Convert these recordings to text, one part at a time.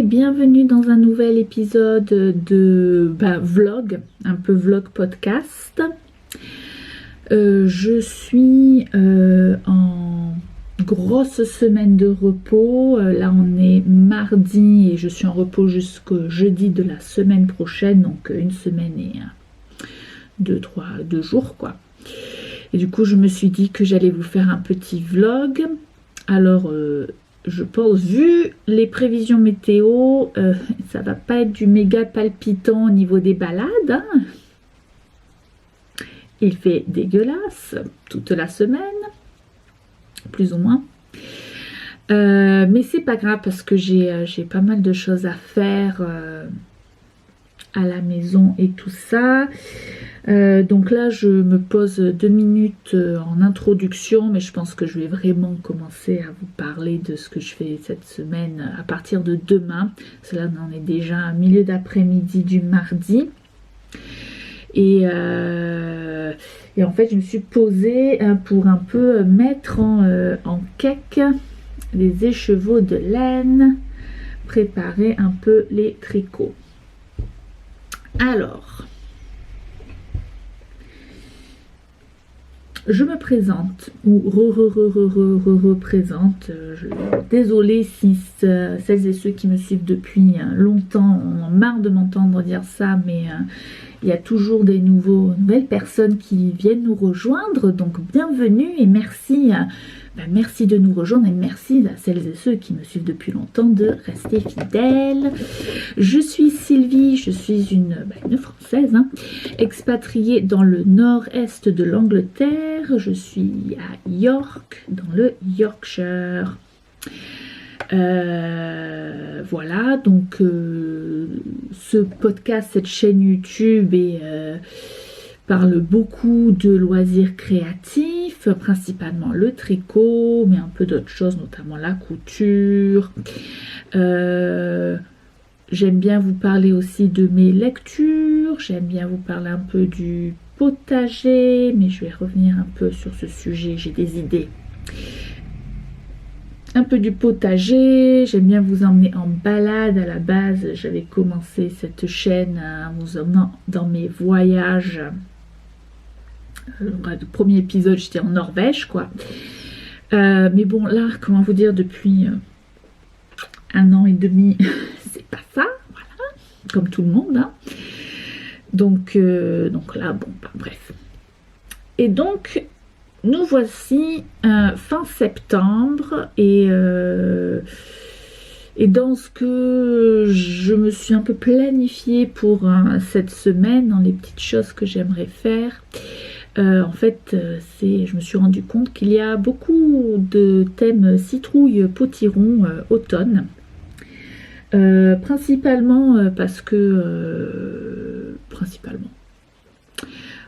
et bienvenue dans un nouvel épisode de vlog, un peu vlog podcast. Je suis en grosse semaine de repos. Là on est mardi et je suis en repos jusqu'au jeudi de la semaine prochaine, donc une semaine et deux jours quoi. Et du coup je me suis dit que j'allais vous faire un petit vlog. Alors je pense, vu les prévisions météo, ça va pas être du méga palpitant au niveau des balades, hein. Il fait dégueulasse toute la semaine, plus ou moins. Mais c'est pas grave parce que j'ai pas mal de choses à faire à la maison et tout ça. Donc là je me pose 2 minutes en introduction, mais je pense que je vais vraiment commencer à vous parler de ce que je fais cette semaine à partir de demain. Cela on est déjà à milieu d'après-midi du mardi. Et en fait je me suis posée pour un peu mettre en cake les écheveaux de laine, préparer un peu les tricots. Alors je me présente, ou représente. Désolée si celles et ceux qui me suivent depuis longtemps ont marre de m'entendre dire ça, mais il y a toujours des nouvelles personnes qui viennent nous rejoindre, donc bienvenue et merci. Merci de nous rejoindre et merci à celles et ceux qui me suivent depuis longtemps de rester fidèles. Je suis Sylvie, je suis une Française, hein, expatriée dans le nord-est de l'Angleterre. Je suis à York, dans le Yorkshire. Voilà, donc ce podcast, cette chaîne YouTube parle beaucoup de loisirs créatifs, principalement le tricot, mais un peu d'autres choses, notamment la couture. J'aime bien vous parler aussi de mes lectures, j'aime bien vous parler un peu du potager, mais je vais revenir un peu sur ce sujet, j'ai des idées. Un peu du potager, j'aime bien vous emmener en balade. À la base, j'avais commencé cette chaîne en vous emmenant dans mes voyages. Le premier épisode, j'étais en Norvège, quoi. Mais bon, là, comment vous dire, depuis 1 an et demi, c'est pas ça, voilà, comme tout le monde, hein. Donc là, bon, bref. Et donc, nous voici fin septembre et dans ce que je me suis un peu planifiée pour cette semaine, dans les petites choses que j'aimerais faire. En fait, je me suis rendu compte qu'il y a beaucoup de thèmes citrouille, potiron, automne. Principalement parce que...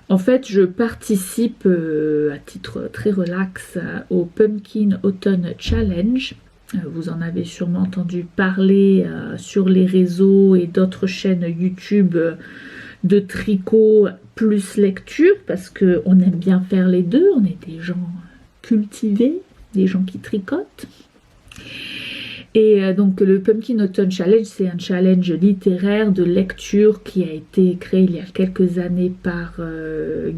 En fait, je participe à titre très relax au Pumpkin Autumn Challenge. Vous en avez sûrement entendu parler sur les réseaux et d'autres chaînes YouTube de tricot plus lecture, parce qu'on aime bien faire les deux. On est des gens cultivés, des gens qui tricotent. Et donc le Pumpkin Autumn Challenge, c'est un challenge littéraire de lecture qui a été créé il y a quelques années par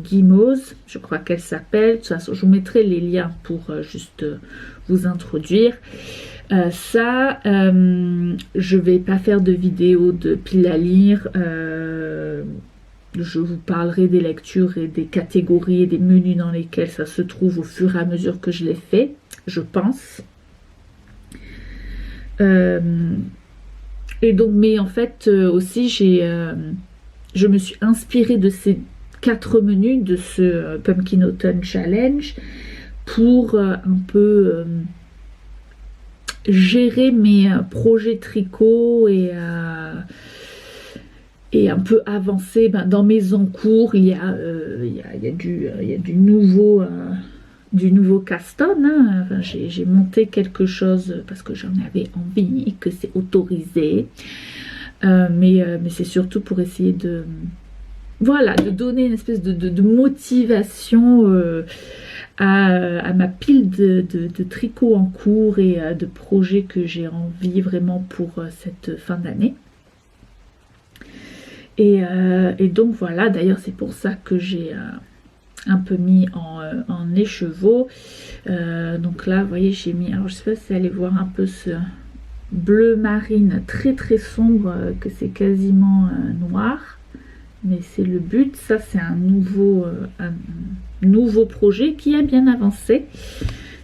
Guimauve, je crois qu'elle s'appelle. De toute façon, je vous mettrai les liens pour juste vous introduire. Je vais pas faire de vidéo de pile à lire. Je vous parlerai des lectures et des catégories et des menus dans lesquels ça se trouve au fur et à mesure que je les fais, je pense. Et donc, mais en fait aussi je me suis inspirée de ces 4 menus de ce Pumpkin Autumn Challenge pour un peu gérer mes projets tricot et un peu avancer dans mes encours. Il y a du nouveau Caston, hein. Enfin, j'ai monté quelque chose parce que j'en avais envie et que c'est autorisé, mais c'est surtout pour essayer de donner une espèce de motivation à ma pile de tricot en cours et de projets que j'ai envie vraiment pour cette fin d'année. Et donc voilà, d'ailleurs c'est pour ça que j'ai un peu mis en écheveau. Donc là, vous voyez, j'ai mis, alors je sais pas si vous allez voir un peu ce bleu marine très très sombre, que c'est quasiment noir. Mais c'est le but. Ça, c'est un nouveau projet qui a bien avancé.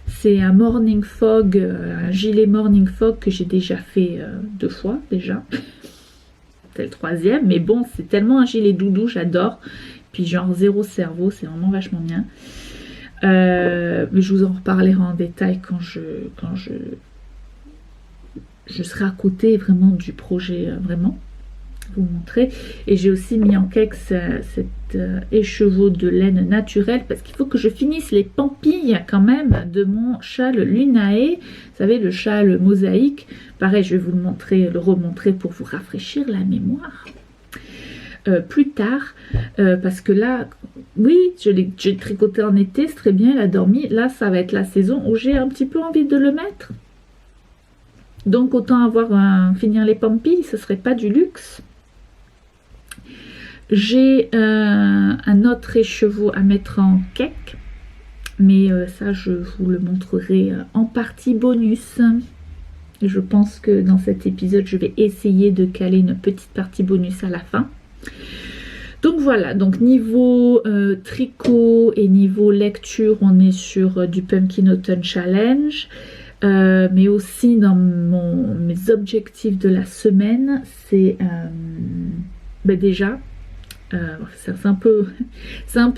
C'est un Morning Fog, un gilet Morning Fog que j'ai déjà fait 2 fois déjà. C'est le 3e, mais bon, c'est tellement un gilet doudou, j'adore. Puis genre 0 cerveau, c'est vraiment vachement bien. Mais je vous en reparlerai en détail quand je serai à côté vraiment du projet, vraiment. Vous montrer. Et j'ai aussi mis en cake cet écheveau de laine naturelle parce qu'il faut que je finisse les pampilles quand même de mon châle Lunae. Vous savez, le châle mosaïque. Pareil, je vais vous le remontrer pour vous rafraîchir la mémoire. Plus tard, parce que là, oui, j'ai tricoté en été, c'est très bien, il a dormi. Là, ça va être la saison où j'ai un petit peu envie de le mettre. Donc, autant finir les pampilles, ce serait pas du luxe. J'ai un autre écheveau à mettre en cake, mais ça je vous le montrerai en partie bonus. Je pense que dans cet épisode je vais essayer de caler une petite partie bonus à la fin. Donc voilà, donc niveau tricot et niveau lecture, on est sur du Pumpkin Autumn Challenge. Mais aussi dans mes objectifs de la semaine, c'est déjà c'est un peu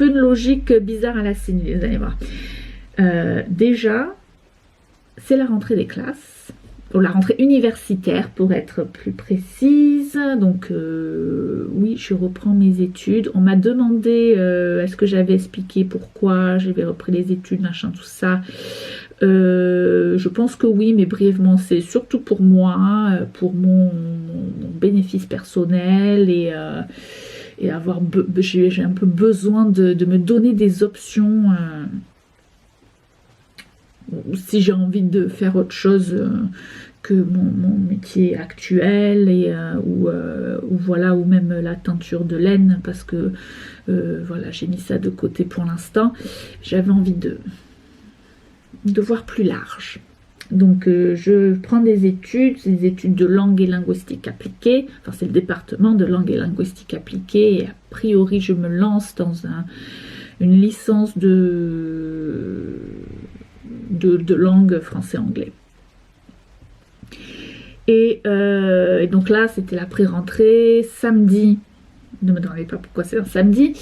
une logique bizarre à la CNU, vous allez voir. Déjà, c'est la rentrée des classes, ou la rentrée universitaire pour être plus précise. Donc oui, je reprends mes études. On m'a demandé est-ce que j'avais expliqué pourquoi j'avais repris les études, machin, tout ça. Je pense que oui, mais brièvement, c'est surtout pour moi, pour mon bénéfice personnel et j'ai un peu besoin de me donner des options si j'ai envie de faire autre chose que mon métier actuel ou voilà, ou même la teinture de laine, parce que voilà, j'ai mis ça de côté pour l'instant. J'avais envie de voir plus large. Donc je prends des études de langue et linguistique appliquée. Enfin, c'est le département de langue et linguistique appliquée. Et a priori, je me lance dans une licence de langue français-anglais. Et donc là, c'était la pré-rentrée. Samedi, ne me demandez pas pourquoi c'est un samedi.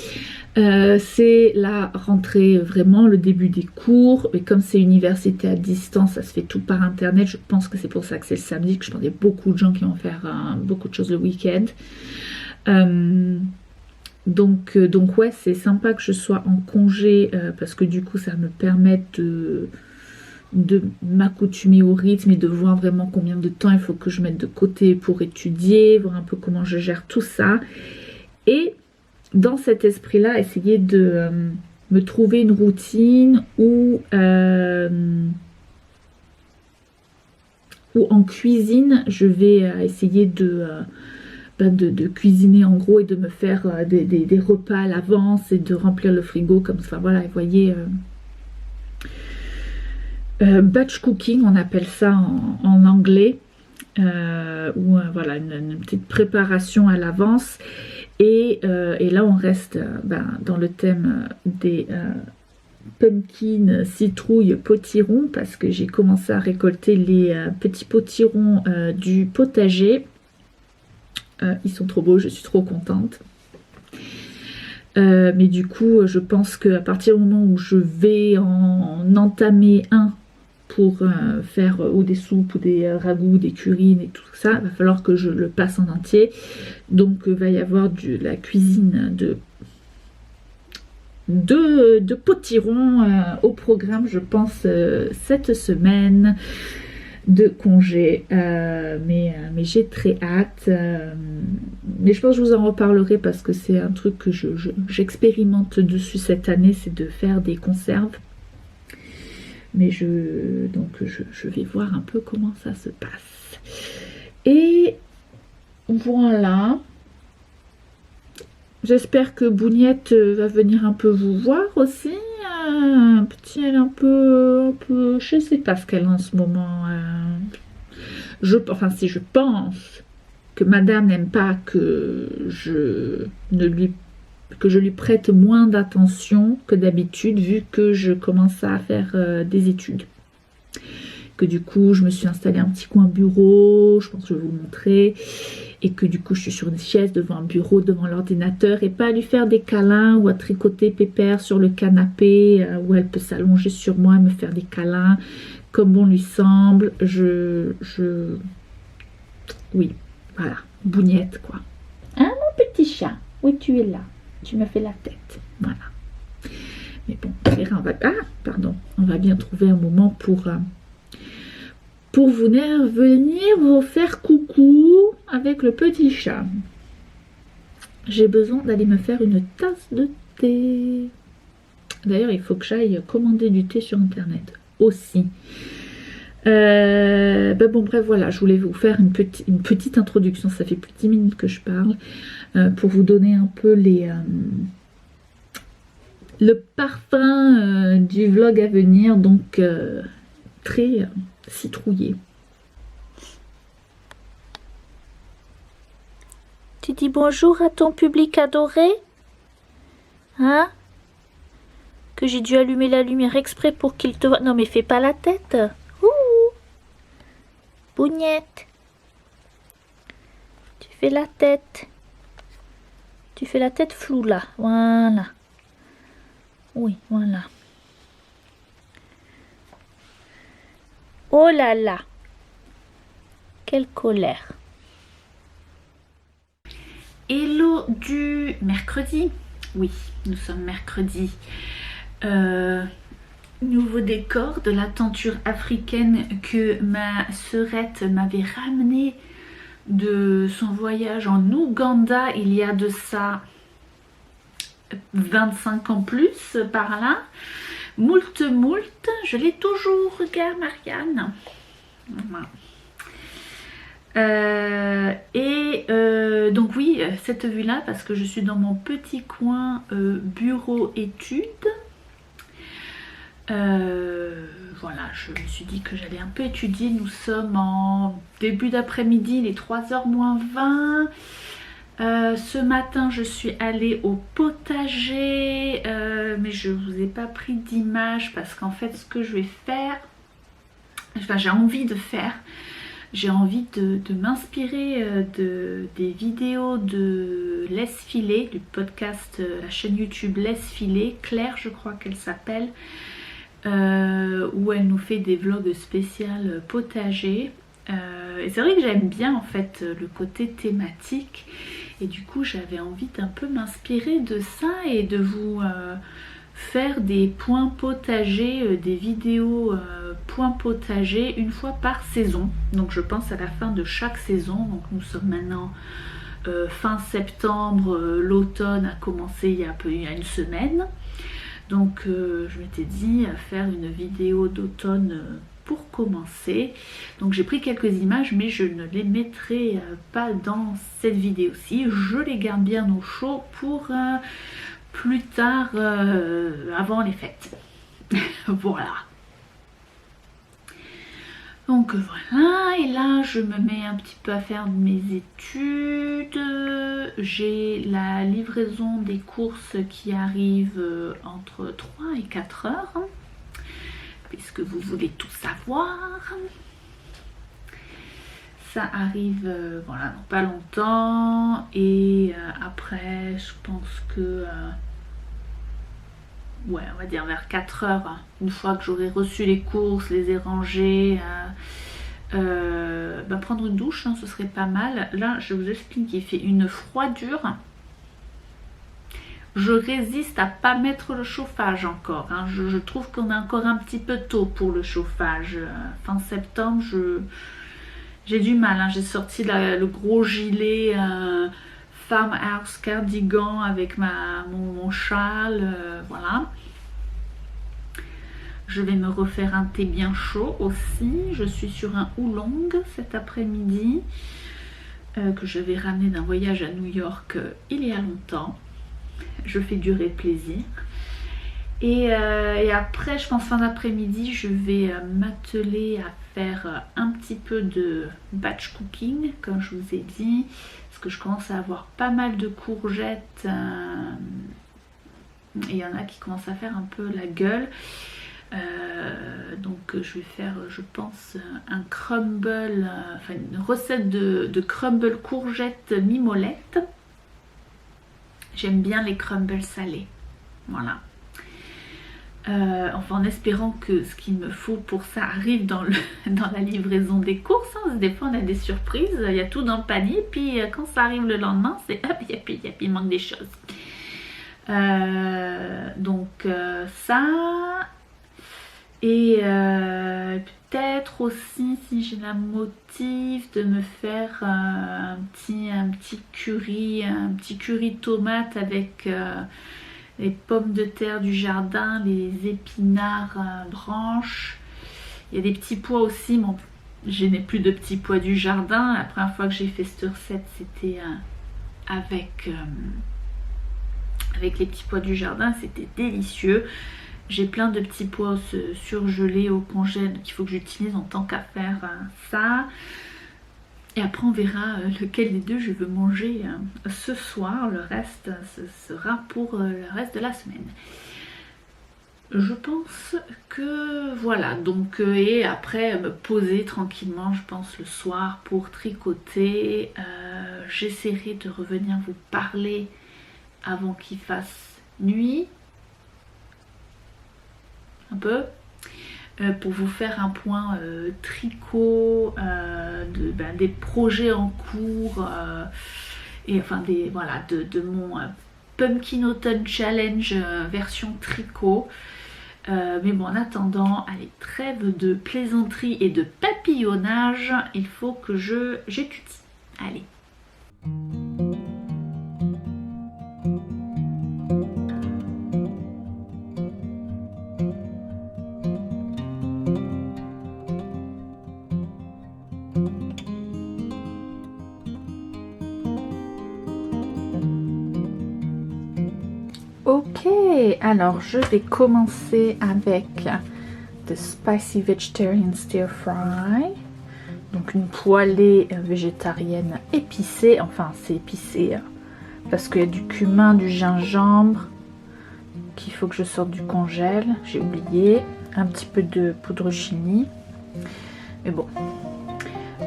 C'est la rentrée, vraiment le début des cours, et comme c'est université à distance, ça se fait tout par internet. Je pense que c'est pour ça que c'est le samedi, que je pense qu'il y a beaucoup de gens qui vont faire beaucoup de choses le week-end. Donc ouais, c'est sympa que je sois en congé parce que du coup ça me permet de m'accoutumer au rythme et de voir vraiment combien de temps il faut que je mette de côté pour étudier, voir un peu comment je gère tout ça. Et dans cet esprit-là, essayer de me trouver une routine où en cuisine, je vais essayer de cuisiner en gros et de me faire des repas à l'avance et de remplir le frigo comme ça. Voilà, vous voyez, batch cooking, on appelle ça en anglais, ou voilà, une petite préparation à l'avance. Et là, on reste dans le thème des pumpkin, citrouille, potirons, parce que j'ai commencé à récolter les petits potirons du potager. Ils sont trop beaux, je suis trop contente. Mais du coup, je pense qu'à partir du moment où je vais en entamer un pour faire ou des soupes ou des ragoûts, des currys et tout ça, il va falloir que je le passe en entier. Donc il va y avoir la cuisine de potirons au programme, je pense, cette semaine de congé. Mais j'ai très hâte. Mais je pense que je vous en reparlerai parce que c'est un truc que j'expérimente dessus cette année, c'est de faire des conserves. Mais je vais voir un peu comment ça se passe. Et voilà. J'espère que Bougnette va venir un peu vous voir aussi. Elle est un peu, je sais pas ce qu'elle a en ce moment. Enfin, si je pense que Madame n'aime pas que je lui prête moins d'attention que d'habitude, vu que je commence à faire des études. Que du coup, je me suis installée un petit coin bureau, je pense que je vais vous le montrer, et que du coup, je suis sur une chaise devant un bureau, devant l'ordinateur, et pas à lui faire des câlins ou à tricoter pépère sur le canapé, où elle peut s'allonger sur moi et me faire des câlins comme bon lui semble. Oui, voilà, Bougnette, quoi. Hein, mon petit chat? Oui, tu es là. Tu me fais la tête. Voilà. Mais bon, on va bien trouver un moment pour venir vous faire coucou avec le petit chat. J'ai besoin d'aller me faire une tasse de thé. D'ailleurs, il faut que j'aille commander du thé sur internet aussi. Bon, bref, voilà, je voulais vous faire une petite introduction. Ça fait plus de 10 minutes que je parle, pour vous donner un peu le parfum du vlog à venir, donc très citrouillé. Tu dis bonjour à ton public adoré? Hein? Que j'ai dû allumer la lumière exprès pour qu'il te voie. Non mais fais pas la tête. Ouh. Bougnette. Tu fais la tête. Tu fais la tête floue là. Voilà. Oui, voilà. Oh là là. Quelle colère. Hello du mercredi. Oui, nous sommes mercredi. Nouveau décor de la tenture africaine que ma sœurette m'avait ramené de son voyage en Ouganda il y a de ça 25 ans plus par là. Moult, je l'ai toujours, regarde Marianne. Voilà. Donc oui, cette vue là, parce que je suis dans mon petit coin bureau études. Voilà, je me suis dit que j'allais un peu étudier. Nous sommes en début d'après-midi, il est 3h moins 20. Ce matin je suis allée au potager, mais je vous ai pas pris d'image parce qu'en fait ce que je vais faire, enfin j'ai envie de faire, j'ai envie de m'inspirer des vidéos de Laisse Filer, du podcast, la chaîne YouTube Laisse Filer, Claire je crois qu'elle s'appelle, où elle nous fait des vlogs spéciaux potager. Et c'est vrai que j'aime bien en fait le côté thématique, et du coup j'avais envie d'un peu m'inspirer de ça et de vous faire des points potagers, des vidéos points potagers une fois par saison. Donc je pense à la fin de chaque saison. Donc nous sommes maintenant fin septembre, l'automne a commencé il y a une semaine. Donc je m'étais dit faire une vidéo d'automne pour commencer. Donc j'ai pris quelques images, mais je ne les mettrai pas dans cette vidéo-ci. Je les garde bien au chaud pour plus tard, avant les fêtes. Voilà. Donc voilà, et là je me mets un petit peu à faire mes études. J'ai la livraison des courses qui arrive entre 3 et 4 heures, puisque vous voulez tout savoir. Ça arrive voilà, dans pas longtemps, et après je pense que ouais, on va dire vers 4 heures, hein, une fois que j'aurai reçu les courses, les ai rangées, prendre une douche, hein, ce serait pas mal. Là je vous explique, il fait une froidure. Je résiste à pas mettre le chauffage encore, hein. Je trouve qu'on est encore un petit peu tôt pour le chauffage. Fin septembre, j'ai du mal, hein. J'ai sorti le gros gilet farmhouse cardigan avec mon châle, voilà. Je vais me refaire un thé bien chaud aussi. Je suis sur un oolong cet après-midi que je vais ramener d'un voyage à New York il y a longtemps. Je fais durer le plaisir. Et après, je pense fin d'après-midi, je vais m'atteler à faire un petit peu de batch cooking, comme je vous ai dit, parce que je commence à avoir pas mal de courgettes. Et il y en a qui commencent à faire un peu la gueule. Donc je vais faire, je pense, un crumble, enfin une recette de crumble courgette mimolette. J'aime bien les crumbles salés. Voilà. Enfin en espérant que ce qu'il me faut pour ça arrive dans la livraison des courses. Hein. Des fois on a des surprises, il y a tout dans le panier, puis quand ça arrive le lendemain, c'est hop, il manque des choses. Donc ça, et peut-être aussi si j'ai la motive de me faire un petit curry tomate avec les pommes de terre du jardin, les épinards branches. Il y a des petits pois aussi. Bon, je n'ai plus de petits pois du jardin. La première fois que j'ai fait cette recette, c'était avec les petits pois du jardin. C'était délicieux. J'ai plein de petits pois surgelés au congèle qu'il faut que j'utilise en tant qu'à faire ça. Et après on verra lequel des deux je veux manger ce soir. Le reste ce sera pour le reste de la semaine. Je pense que voilà, donc et après me poser tranquillement, je pense le soir pour tricoter. J'essaierai de revenir vous parler avant qu'il fasse nuit. Un peu. Pour vous faire un point tricot des projets en cours et enfin de mon Pumpkin Autumn Challenge version tricot. Mais bon, en attendant, allez, trêve de plaisanterie et de papillonnage, il faut que j'étudie. Allez. Ok, alors je vais commencer avec the Spicy Vegetarian Stir Fry. Donc une poêlée végétarienne épicée. Enfin, c'est épicé parce qu'il y a du cumin, du gingembre qu'il faut que je sorte du congèle. J'ai oublié. Un petit peu de poudre chili. Mais bon.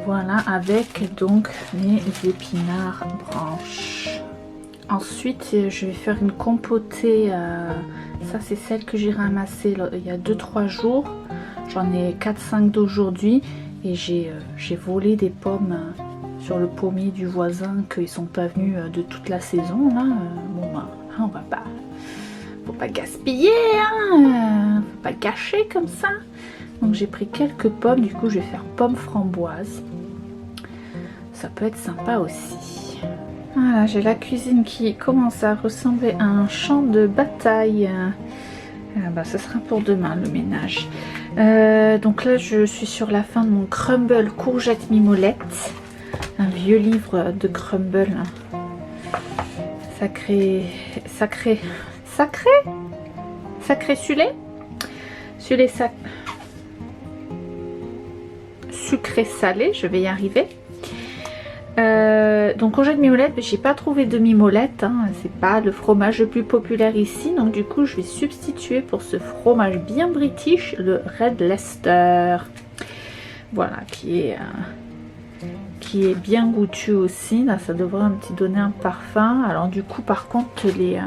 Voilà, avec donc les épinards branches. Ensuite, je vais faire une compotée. Ça, c'est celle que j'ai ramassée il y a 2-3 jours. J'en ai 4-5 d'aujourd'hui. Et j'ai volé des pommes sur le pommier du voisin qu'ils sont pas venus de toute la saison. Là. Bon, ben, on va pas... Faut pas gaspiller, hein. Faut pas gâcher comme ça. Donc, j'ai pris quelques pommes. Du coup, je vais faire pommes framboises. Ça peut être sympa aussi. Voilà, j'ai la cuisine qui commence à ressembler à un champ de bataille. Ce sera pour demain le ménage. Donc là, je suis sur la fin de mon crumble courgette mimolette. Un vieux livre de crumble. Sacré sucré salé, je vais y arriver. Donc courgette mimolette, j'ai pas trouvé de mimolette, hein, c'est pas le fromage le plus populaire ici, donc du coup je vais substituer pour ce fromage bien british le Red Leicester, voilà, qui est bien goûtu aussi. Là ça devrait donner un parfum. Alors du coup par contre les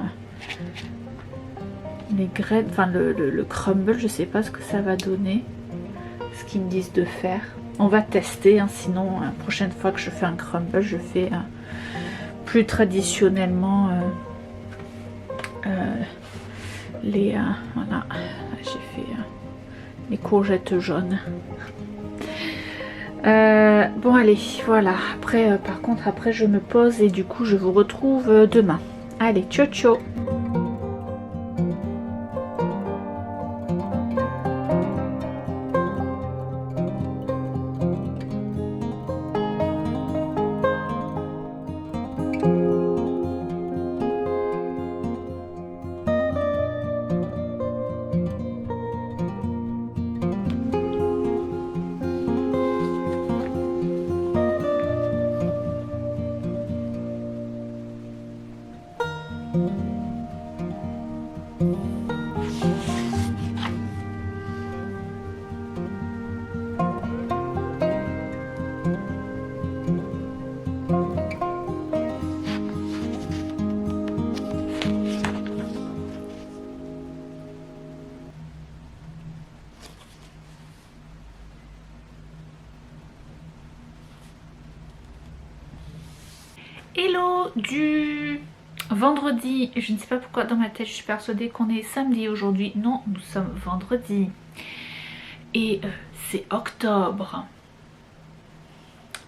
graines, enfin le crumble, je sais pas ce que ça va donner, ce qu'ils me disent de faire. On va tester, hein, sinon la prochaine fois que je fais un crumble, je fais plus traditionnellement voilà, j'ai fait les courgettes jaunes. Bon allez, voilà, après par contre après je me pose et du coup je vous retrouve demain. Allez, ciao ciao. Hello du vendredi, je ne sais pas pourquoi dans ma tête je suis persuadée qu'on est samedi aujourd'hui. Non, nous sommes vendredi. Et c'est octobre.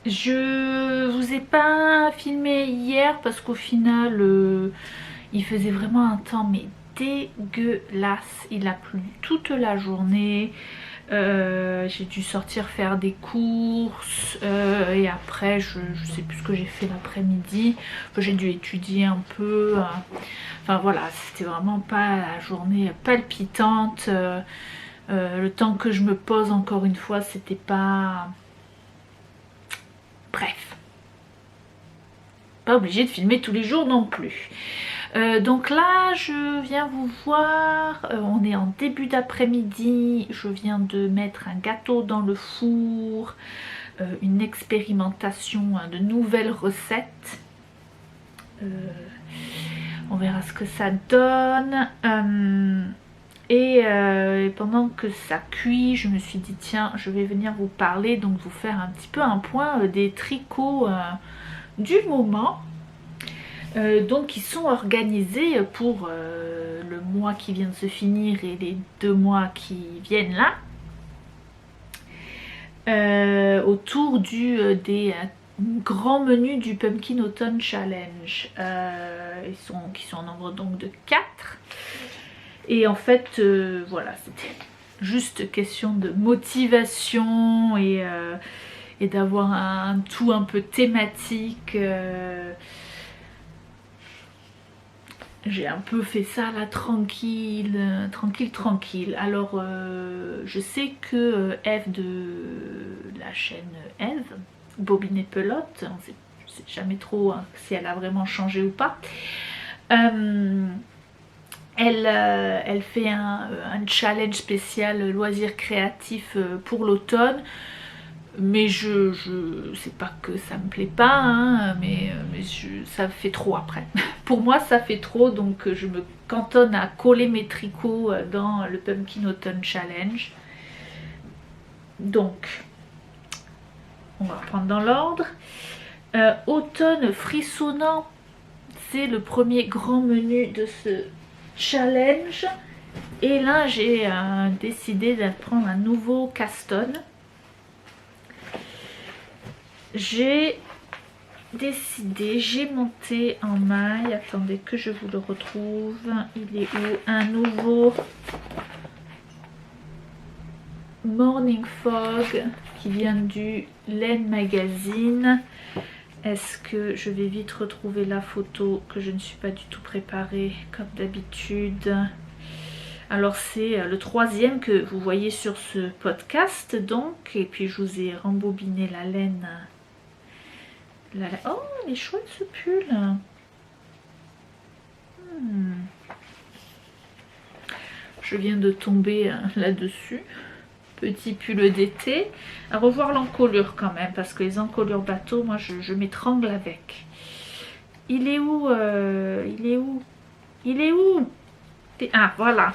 Je vous ai pas filmé hier parce qu'au final il faisait vraiment un temps mais dégueulasse. Il a plu toute la journée. J'ai dû sortir faire des courses et après je sais plus ce que j'ai fait l'après-midi. Enfin, j'ai dû étudier un peu. Enfin voilà, c'était vraiment pas la journée palpitante. Le temps que je me pose encore une fois, c'était pas... Bref. Pas obligé de filmer tous les jours non plus. Donc là je viens vous voir, on est en début d'après-midi, je viens de mettre un gâteau dans le four, une expérimentation de nouvelles recettes, on verra ce que ça donne. Et pendant que ça cuit, je me suis dit tiens je vais venir vous parler, donc vous faire un petit peu un point des tricots du moment. Donc ils sont organisés pour le mois qui vient de se finir et les 2 mois qui viennent là, autour des grands menus du Pumpkin Autumn Challenge, qui sont en nombre donc de 4. Et en fait voilà, c'était juste question de motivation et d'avoir un tout un peu thématique. J'ai un peu fait ça là tranquille. Alors je sais que Eve de la chaîne Eve, Bobine et Pelote, je sais jamais trop si elle a vraiment changé ou pas. Elle fait un challenge spécial loisirs créatifs pour l'automne. Mais c'est pas que ça me plaît pas, hein, mais ça fait trop après. Pour moi ça fait trop, donc je me cantonne à coller mes tricots dans le Pumpkin Autumn Challenge. Donc on va reprendre dans l'ordre. Automne frissonnant, c'est le premier grand menu de ce challenge. Et là j'ai décidé de prendre un nouveau caston. J'ai monté en maille, attendez que je vous le retrouve, il est où? Un nouveau Morning Fog qui vient du Laine Magazine. Est-ce que je vais vite retrouver la photo, que je ne suis pas du tout préparée comme d'habitude. Alors c'est le 3e que vous voyez sur ce podcast donc, et puis je vous ai rembobiné la laine. Oh, il est chouette ce pull. Je viens de tomber là-dessus. Petit pull d'été. À revoir l'encolure quand même, parce que les encolures bateau, moi je m'étrangle avec. Il est où Ah, voilà.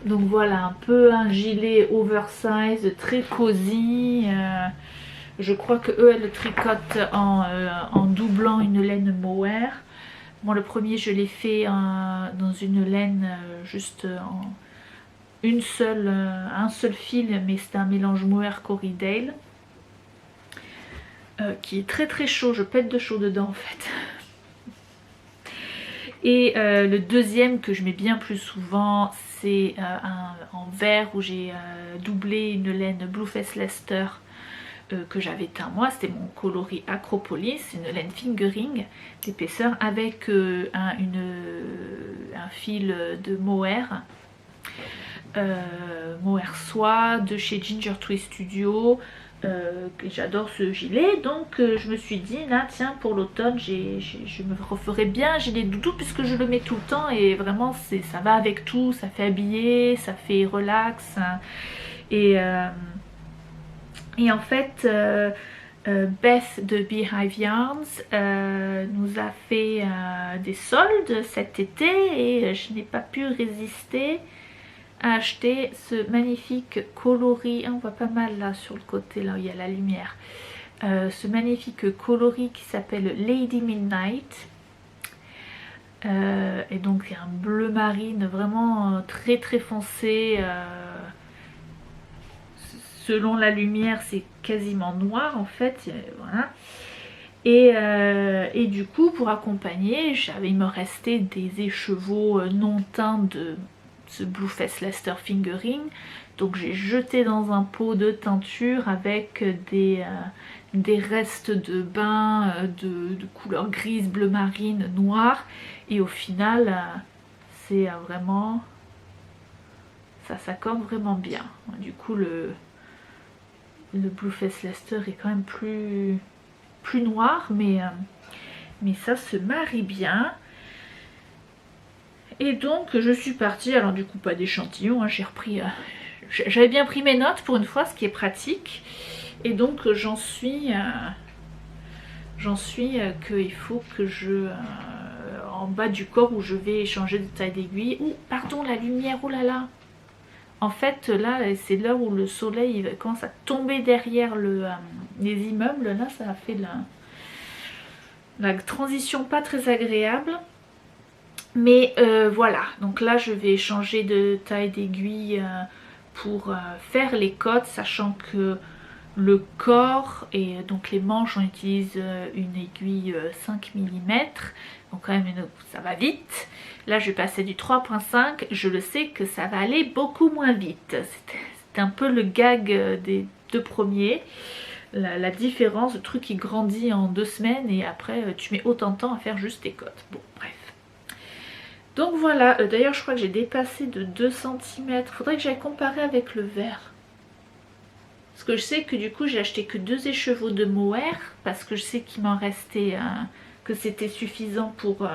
Donc voilà, un peu un gilet oversize, très cosy. Je crois que eux elles tricotent en doublant une laine mohair. Moi le premier je l'ai fait dans une laine juste en un seul fil, mais c'est un mélange mohair Corriedale qui est très très chaud, je pète de chaud dedans en fait. Et le deuxième que je mets bien plus souvent, c'est en vert où j'ai doublé une laine Blueface Leicester que j'avais teint moi. C'était mon coloris Acropolis, une laine fingering d'épaisseur avec un fil de mohair. Mohair soie de chez Ginger Twist Studio. J'adore ce gilet, donc je me suis dit là tiens pour l'automne je me referai bien un gilet doudou puisque je le mets tout le temps et vraiment ça va avec tout, ça fait habiller, ça fait relax, hein. Et en fait Beth de Beehive Yarns nous a fait des soldes cet été et je n'ai pas pu résister à acheter ce magnifique coloris. On voit pas mal là sur le côté, là où il y a la lumière. ce magnifique coloris qui s'appelle Lady Midnight. Et donc il y a un bleu marine vraiment très très foncé. Selon la lumière c'est quasiment noir en fait. Voilà. Et du coup pour accompagner, il me restait des écheveaux non teints de ce Blueface Leicester Fingering. Donc j'ai jeté dans un pot de teinture avec des restes de bain de couleur grise, bleu marine, noir. Et au final, c'est vraiment... ça s'accorde vraiment bien. Du coup, le Blueface Leicester est quand même plus noir, mais ça se marie bien. Et donc, je suis partie, alors du coup, pas d'échantillon, hein, j'ai repris... j'avais bien pris mes notes pour une fois, ce qui est pratique. Et donc, j'en suis qu'il faut que je... en bas du corps où je vais changer de taille d'aiguille. Ouh, pardon, la lumière, oh là là. En fait, là, c'est l'heure où le soleil commence à tomber derrière les immeubles. Là, ça a fait la transition pas très agréable. Mais voilà, donc là, je vais changer de taille d'aiguille pour faire les côtes, sachant que le corps et donc les manches, on utilise une aiguille 5 mm, donc quand même ça va vite. Là je vais passer du 3.5, je le sais que ça va aller beaucoup moins vite. C'était un peu le gag des deux premiers, la différence, le truc qui grandit en 2 semaines et après tu mets autant de temps à faire juste tes côtes. Bon bref. Donc voilà, d'ailleurs je crois que j'ai dépassé de 2 cm, faudrait que j'aille comparer avec le vert. Parce que je sais que du coup j'ai acheté que 2 écheveaux de mohair parce que je sais qu'il m'en restait, que c'était suffisant pour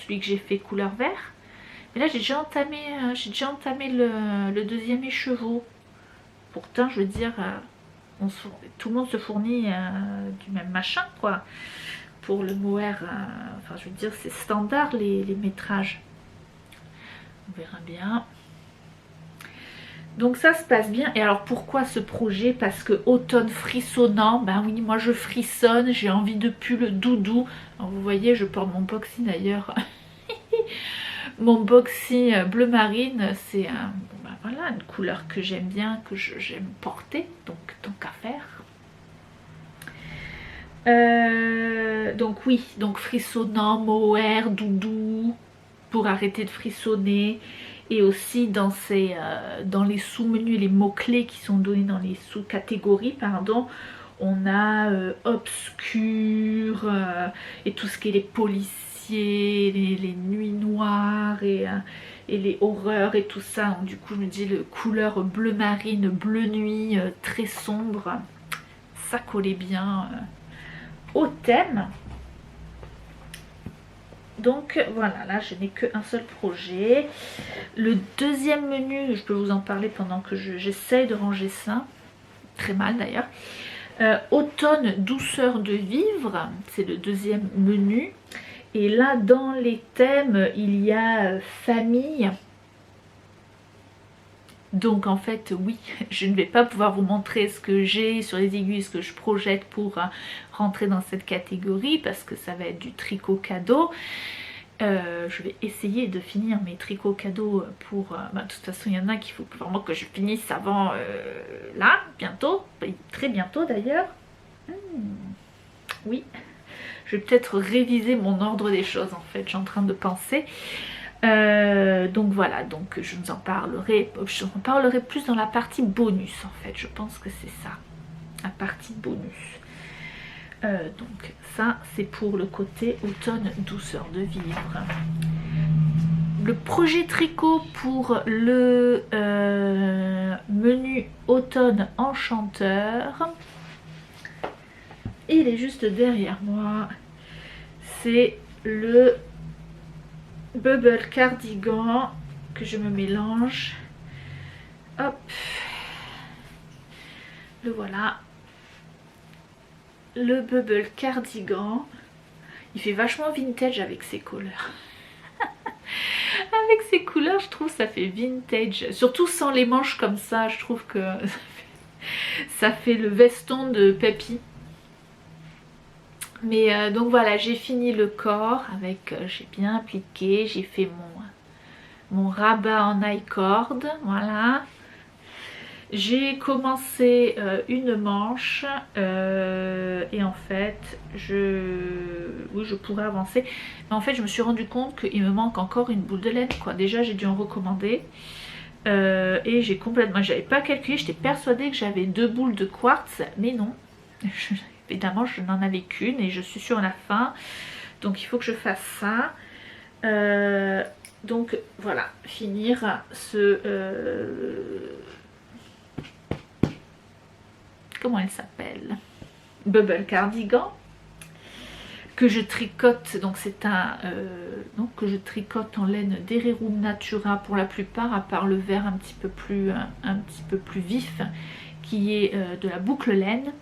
celui que j'ai fait couleur vert. Mais là j'ai déjà entamé, le deuxième écheveau. Pourtant je veux dire, tout le monde se fournit du même machin quoi. Pour le mohair, enfin je veux dire c'est standard les métrages. On verra bien. Donc ça se passe bien. Et alors pourquoi ce projet? Parce que automne frissonnant, ben oui moi je frissonne, j'ai envie de pull doudou. Alors vous voyez je porte mon boxy d'ailleurs. Mon boxy bleu marine, c'est ben voilà, une couleur que j'aime bien, que j'aime porter, donc tant qu'à faire. Donc oui, donc frissonnant, mohair, doudou, pour arrêter de frissonner. Et aussi dans les sous-menus, les mots-clés qui sont donnés dans les sous-catégories, pardon, on a obscur et tout ce qui est les policiers, les nuits noires et les horreurs et tout ça. Donc, du coup, je me dis le couleur bleu marine, bleu nuit, très sombre, ça collait bien au thème. Donc voilà, là je n'ai qu'un seul projet. Le deuxième menu, je peux vous en parler pendant que j'essaye de ranger ça. Très mal d'ailleurs. Automne, douceur de vivre, c'est le deuxième menu. Et là dans les thèmes, il y a famille. Donc en fait oui, je ne vais pas pouvoir vous montrer ce que j'ai sur les aiguilles, ce que je projette pour rentrer dans cette catégorie parce que ça va être du tricot cadeau. Je vais essayer de finir mes tricots cadeaux pour... de toute façon il y en a qu'il faut vraiment que je finisse avant là, bientôt, très bientôt d'ailleurs. Oui, je vais peut-être réviser mon ordre des choses en fait, je suis en train de penser. Donc voilà, donc je vous en parlerai plus dans la partie bonus en fait, je pense que c'est ça, la partie bonus. Donc ça c'est pour le côté automne douceur de vivre. Le projet tricot pour le menu automne enchanteur, il est juste derrière moi, c'est le Bubble Cardigan que je me mélange. Hop, le voilà. Le Bubble Cardigan, il fait vachement vintage avec ses couleurs. Avec ses couleurs, je trouve ça fait vintage. Surtout sans les manches comme ça, je trouve que ça fait le veston de Peppy. Mais donc voilà, j'ai fini le corps avec, j'ai bien appliqué, j'ai fait mon rabat en I-cord, voilà. J'ai commencé une manche et en fait oui, je pourrais avancer, mais en fait je me suis rendu compte qu'il me manque encore une boule de laine quoi. Déjà j'ai dû en recommander et j'ai complètement, j'avais pas calculé, j'étais persuadée que j'avais 2 boules de quartz, mais non. Évidemment je n'en avais qu'une et je suis sur la fin, donc il faut que je fasse ça. Donc voilà, finir ce comment elle s'appelle, bubble cardigan que je tricote. Donc c'est un que je tricote en laine d'Hererum Natura pour la plupart, à part le vert un petit peu plus vif qui est de la boucle laine.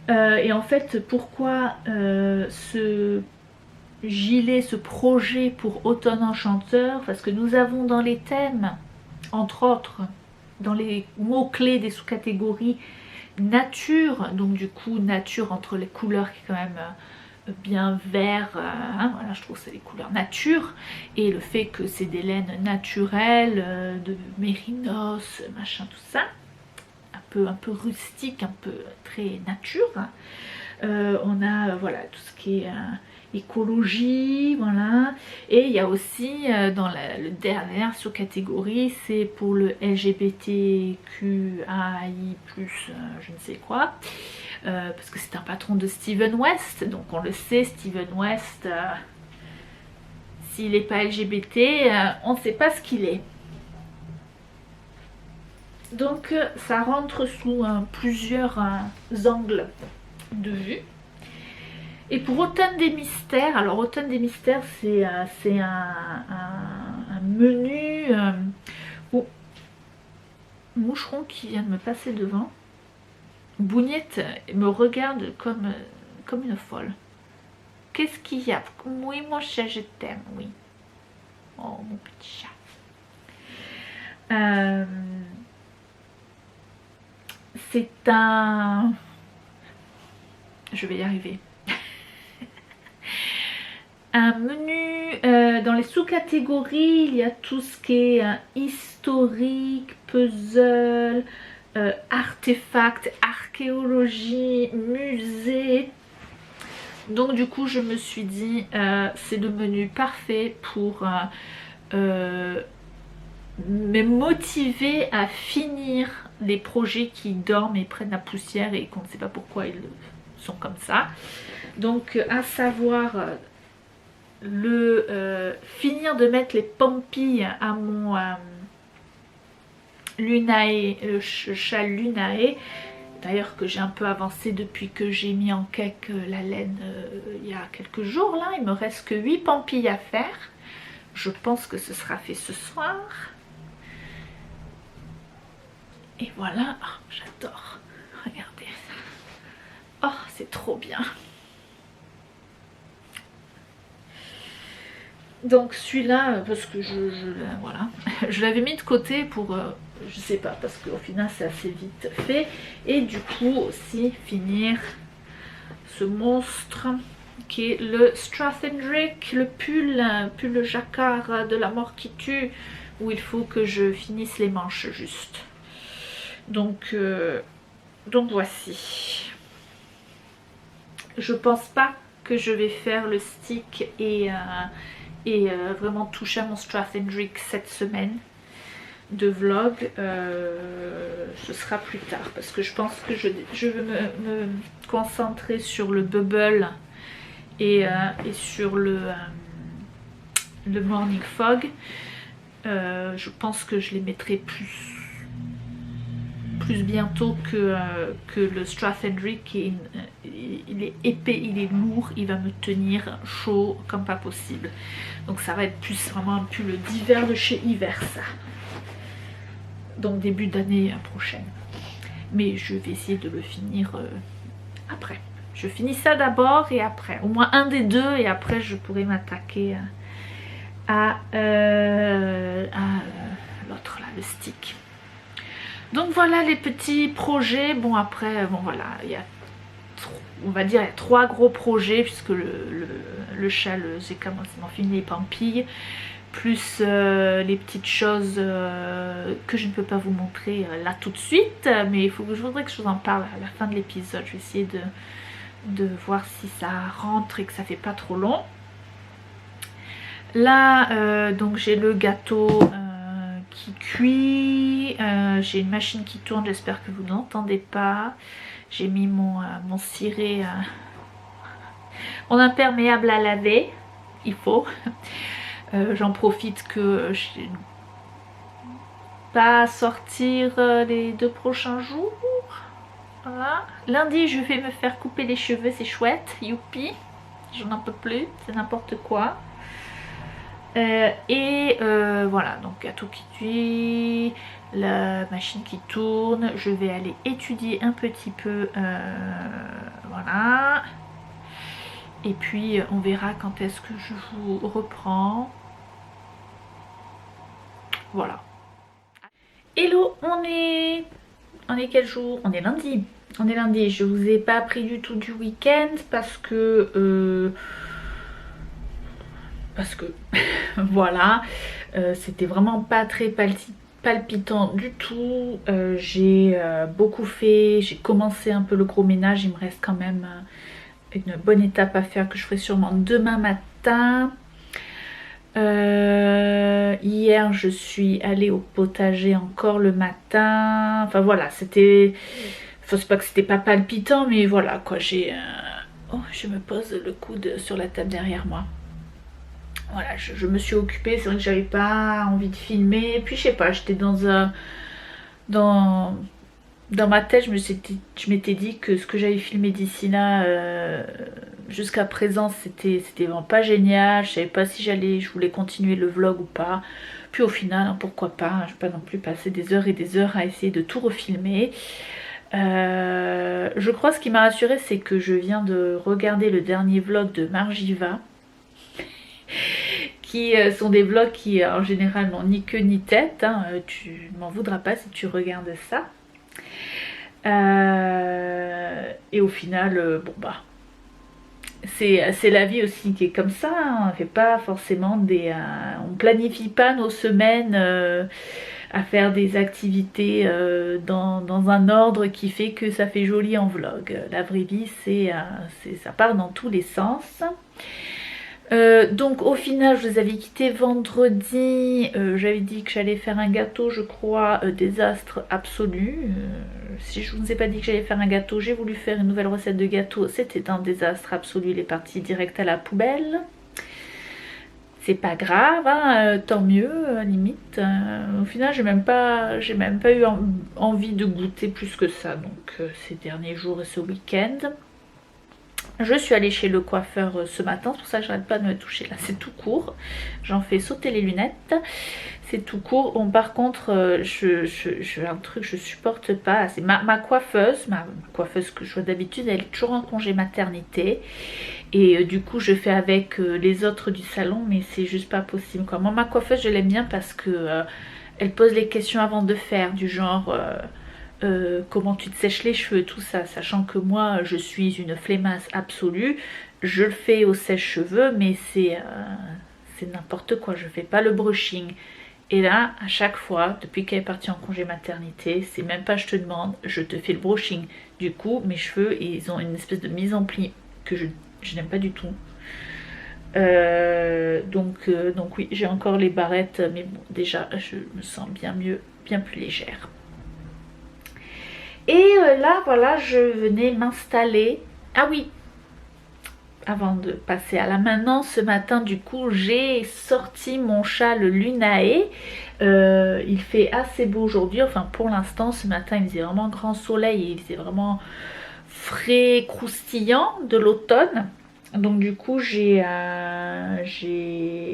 Et en fait pourquoi ce gilet, ce projet pour Automne Enchanteur, parce que nous avons dans les thèmes, entre autres dans les mots-clés des sous-catégories, nature, donc du coup nature entre les couleurs qui est quand même bien vert, hein, voilà, je trouve que c'est les couleurs nature, et le fait que c'est des laines naturelles, de mérinos, machin, tout ça, un peu rustique, un peu très nature. On a voilà tout ce qui est écologie, voilà. Et il y a aussi dans le dernière sous-catégorie, c'est pour le LGBTQAI+, je ne sais quoi, parce que c'est un patron de Steven West, donc on le sait, Steven West, s'il n'est pas LGBT, on ne sait pas ce qu'il est. Donc ça rentre sous plusieurs angles de vue. Et pour Automne des Mystères, alors Automne des Mystères c'est un menu moucheron qui vient de me passer devant. Bougnette me regarde comme une folle. Qu'est-ce qu'il y a? Oui mon chat, je t'aime, oui. Oh mon petit chat. C'est un... Je vais y arriver. Un menu, dans les sous-catégories, il y a tout ce qui est historique, puzzle, artefacts, archéologie, musée. Donc du coup je me suis dit, c'est le menu parfait pour me motiver à finir les projets qui dorment et prennent la poussière et qu'on ne sait pas pourquoi ils sont comme ça. Donc à savoir finir de mettre les pampilles à mon Lunae, le châle Lunae, d'ailleurs que j'ai un peu avancé depuis que j'ai mis en cake la laine il y a quelques jours là. Il me reste que 8 pampilles à faire, je pense que ce sera fait ce soir. Et voilà, oh, j'adore, regardez ça, oh c'est trop bien. Donc celui-là, parce que voilà, je l'avais mis de côté pour, je sais pas, parce qu'au final c'est assez vite fait. Et du coup aussi finir ce monstre qui est le Strathendrick, le pull jacquard de la mort qui tue, où il faut que je finisse les manches juste. Donc voici. Je pense pas que je vais faire le stick et vraiment toucher à mon Strathendrick cette semaine de vlog. Ce sera plus tard parce que je pense que je veux me concentrer sur le bubble et sur le morning fog. Je pense que je les mettrai plus bientôt que le Strathendrick. Il est épais, il est lourd, il va me tenir chaud comme pas possible. Donc ça va être plus vraiment un pull d'hiver de chez Hiver ça. Donc début d'année prochaine. Mais je vais essayer de le finir après. Je finis ça d'abord et après. Au moins un des deux et après je pourrai m'attaquer à l'autre là, le stick. Donc voilà les petits projets. Bon après, bon voilà, il y a on va dire, il y a 3 gros projets, puisque le châle, j'ai commencé à finir les pampilles, plus les petites choses que je ne peux pas vous montrer là tout de suite, mais je voudrais que je vous en parle à la fin de l'épisode. Je vais essayer de voir si ça rentre et que ça fait pas trop long. Là, donc j'ai le gâteau qui cuit, j'ai une machine qui tourne, j'espère que vous n'entendez pas. J'ai mis mon ciré, mon imperméable à laver, il faut. J'en profite que je n'ai pas à sortir les 2 prochains jours. Voilà. Lundi, je vais me faire couper les cheveux, c'est chouette, youpi. J'en peux plus, c'est n'importe quoi. Voilà, donc gâteau qui cuit, la machine qui tourne. Je vais aller étudier un petit peu, voilà. Et puis on verra quand est-ce que je vous reprends. Voilà. Hello, on est quel jour? On est lundi. On est lundi. Je vous ai pas pris du tout du week-end parce que voilà, c'était vraiment pas très palpitant du tout. J'ai beaucoup fait, j'ai commencé un peu le gros ménage. Il me reste quand même une bonne étape à faire que je ferai sûrement demain matin. Hier je suis allée au potager encore le matin. Enfin voilà, c'était... Enfin c'est pas que c'était pas palpitant, mais voilà quoi, j'ai... Oh, je me pose le coude sur la table derrière moi. Voilà, je me suis occupée, c'est vrai que j'avais pas envie de filmer. Et puis je sais pas, j'étais dans ma tête, je m'étais dit que ce que j'avais filmé d'ici là jusqu'à présent c'était vraiment pas génial. Je savais pas si je voulais continuer le vlog ou pas. Puis au final, hein, pourquoi pas, hein, je vais pas non plus passer des heures et des heures à essayer de tout refilmer. Je crois ce qui m'a rassurée, c'est que je viens de regarder le dernier vlog de Margiva, qui sont des vlogs qui en général n'ont ni queue ni tête, hein. Tu m'en voudras pas si tu regardes ça. Et au final, bon bah, c'est la vie aussi qui est comme ça, hein. On fait pas forcément on planifie pas nos semaines à faire des activités dans un ordre qui fait que ça fait joli en vlog. La vraie vie, ça part dans tous les sens. Donc au final je vous avais quitté vendredi, j'avais dit que j'allais faire un gâteau, je crois, désastre absolu. Si je ne vous ai pas dit que j'allais faire un gâteau, j'ai voulu faire une nouvelle recette de gâteau, c'était un désastre absolu, il est parti direct à la poubelle. C'est pas grave, hein, tant mieux, limite. Au final j'ai même pas eu envie de goûter plus que ça, donc ces derniers jours et ce week-end. Je suis allée chez le coiffeur ce matin, c'est pour ça que j'arrête pas de me toucher là, c'est tout court. J'en fais sauter les lunettes, c'est tout court. Bon, par contre, un truc que je supporte pas, c'est ma coiffeuse, ma coiffeuse que je vois d'habitude, elle est toujours en congé maternité. Et du coup, je fais avec les autres du salon, mais c'est juste pas possible, quoi. Moi, ma coiffeuse, je l'aime bien parce que elle pose les questions avant de faire, du genre... comment tu te sèches les cheveux, tout ça, sachant que moi je suis une flemmasse absolue, je le fais au sèche-cheveux, mais c'est n'importe quoi, je fais pas le brushing. Et là, à chaque fois, depuis qu'elle est partie en congé maternité, c'est même pas je te demande, je te fais le brushing. Du coup, mes cheveux, ils ont une espèce de mise en pli que je n'aime pas du tout. Donc oui, j'ai encore les barrettes, mais bon, déjà, je me sens bien mieux, bien plus légère. Et là, voilà, je venais m'installer. Ah oui, avant de passer à la maintenance, ce matin, du coup, j'ai sorti mon châle Lunae. Il fait assez beau aujourd'hui. Enfin, pour l'instant, ce matin, il faisait vraiment grand soleil et il faisait vraiment frais, croustillant de l'automne. Donc du coup, j'ai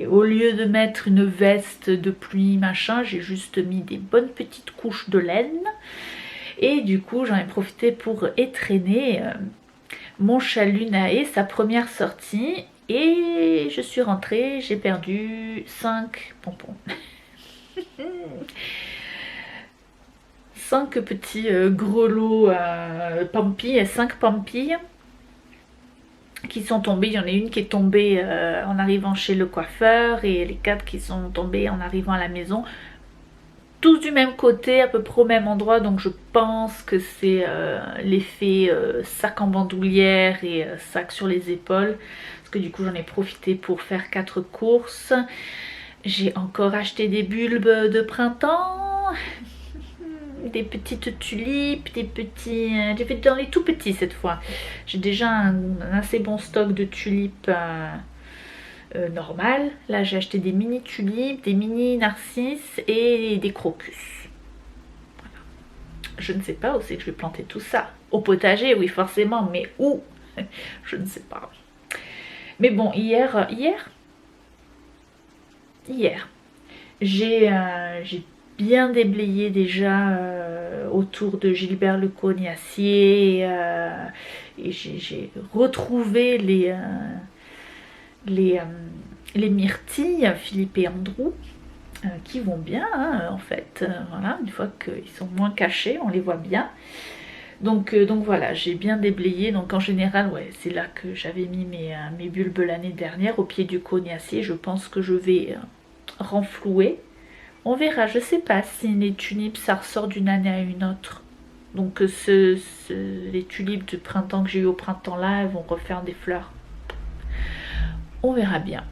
au lieu de mettre une veste de pluie, machin, j'ai juste mis des bonnes petites couches de laine. Et du coup j'en ai profité pour étraîner mon châle Lunae, sa première sortie. Et je suis rentrée, j'ai perdu 5 pompons. 5 petits grelots pampilles, 5 pampilles. qui sont tombées. Il y en a une qui est tombée en arrivant chez le coiffeur et les 4 qui sont tombées en arrivant à la maison. Tous du même côté, à peu près au même endroit, donc je pense que c'est l'effet sac en bandoulière et sac sur les épaules. Parce que du coup j'en ai profité pour faire 4 courses. J'ai encore acheté des bulbes de printemps, des petites tulipes, des petits... j'ai fait dans les tout petits cette fois. J'ai déjà un assez bon stock de tulipes normales. Là j'ai acheté des mini tulipes, des mini narcisses et des crocus. Voilà. Je ne sais pas où c'est que je vais planter tout ça. Au potager, oui forcément, mais où? Je ne sais pas. Mais bon, hier, j'ai bien déblayé déjà autour de Gilbert le Cognacier et j'ai retrouvé les myrtilles Philippe et Andrew qui vont bien hein, en fait. Voilà, une fois qu'ils sont moins cachés, on les voit bien. Donc voilà, j'ai bien déblayé. Donc en général, ouais, c'est là que j'avais mis mes bulbes l'année dernière, au pied du Cognacier. Je pense que je vais renflouer. On verra, je sais pas si les tulipes ça ressort d'une année à une autre. Donc les tulipes du printemps que j'ai eu au printemps là, elles vont refaire des fleurs. On verra bien.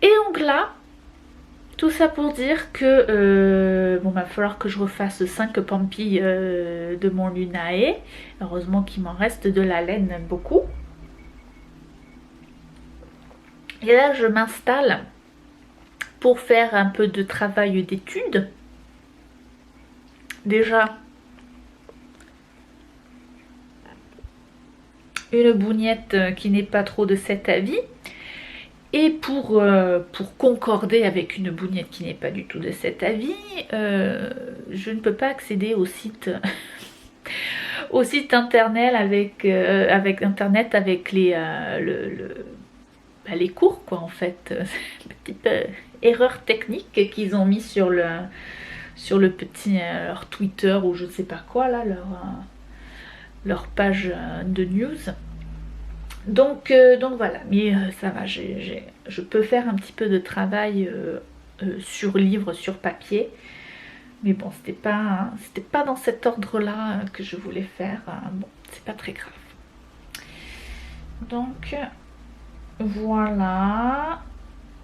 Et donc là, tout ça pour dire que bon, va falloir que je refasse 5 pampilles de mon Lunae. Heureusement qu'il m'en reste de la laine beaucoup. Et là, je m'installe pour faire un peu de travail d'étude. Déjà, une bougnette qui n'est pas trop de cet avis. Et pour concorder avec une bougnette qui n'est pas du tout de cet avis, je ne peux pas accéder au site, au site internet avec les, les cours quoi en fait. Petite erreur technique qu'ils ont mis sur le petit leur Twitter ou je ne sais pas quoi là, leur page de news. Donc voilà, mais ça va, je peux faire un petit peu de travail sur livre, sur papier. Mais bon, c'était pas dans cet ordre-là que je voulais faire. Bon, c'est pas très grave. Donc voilà,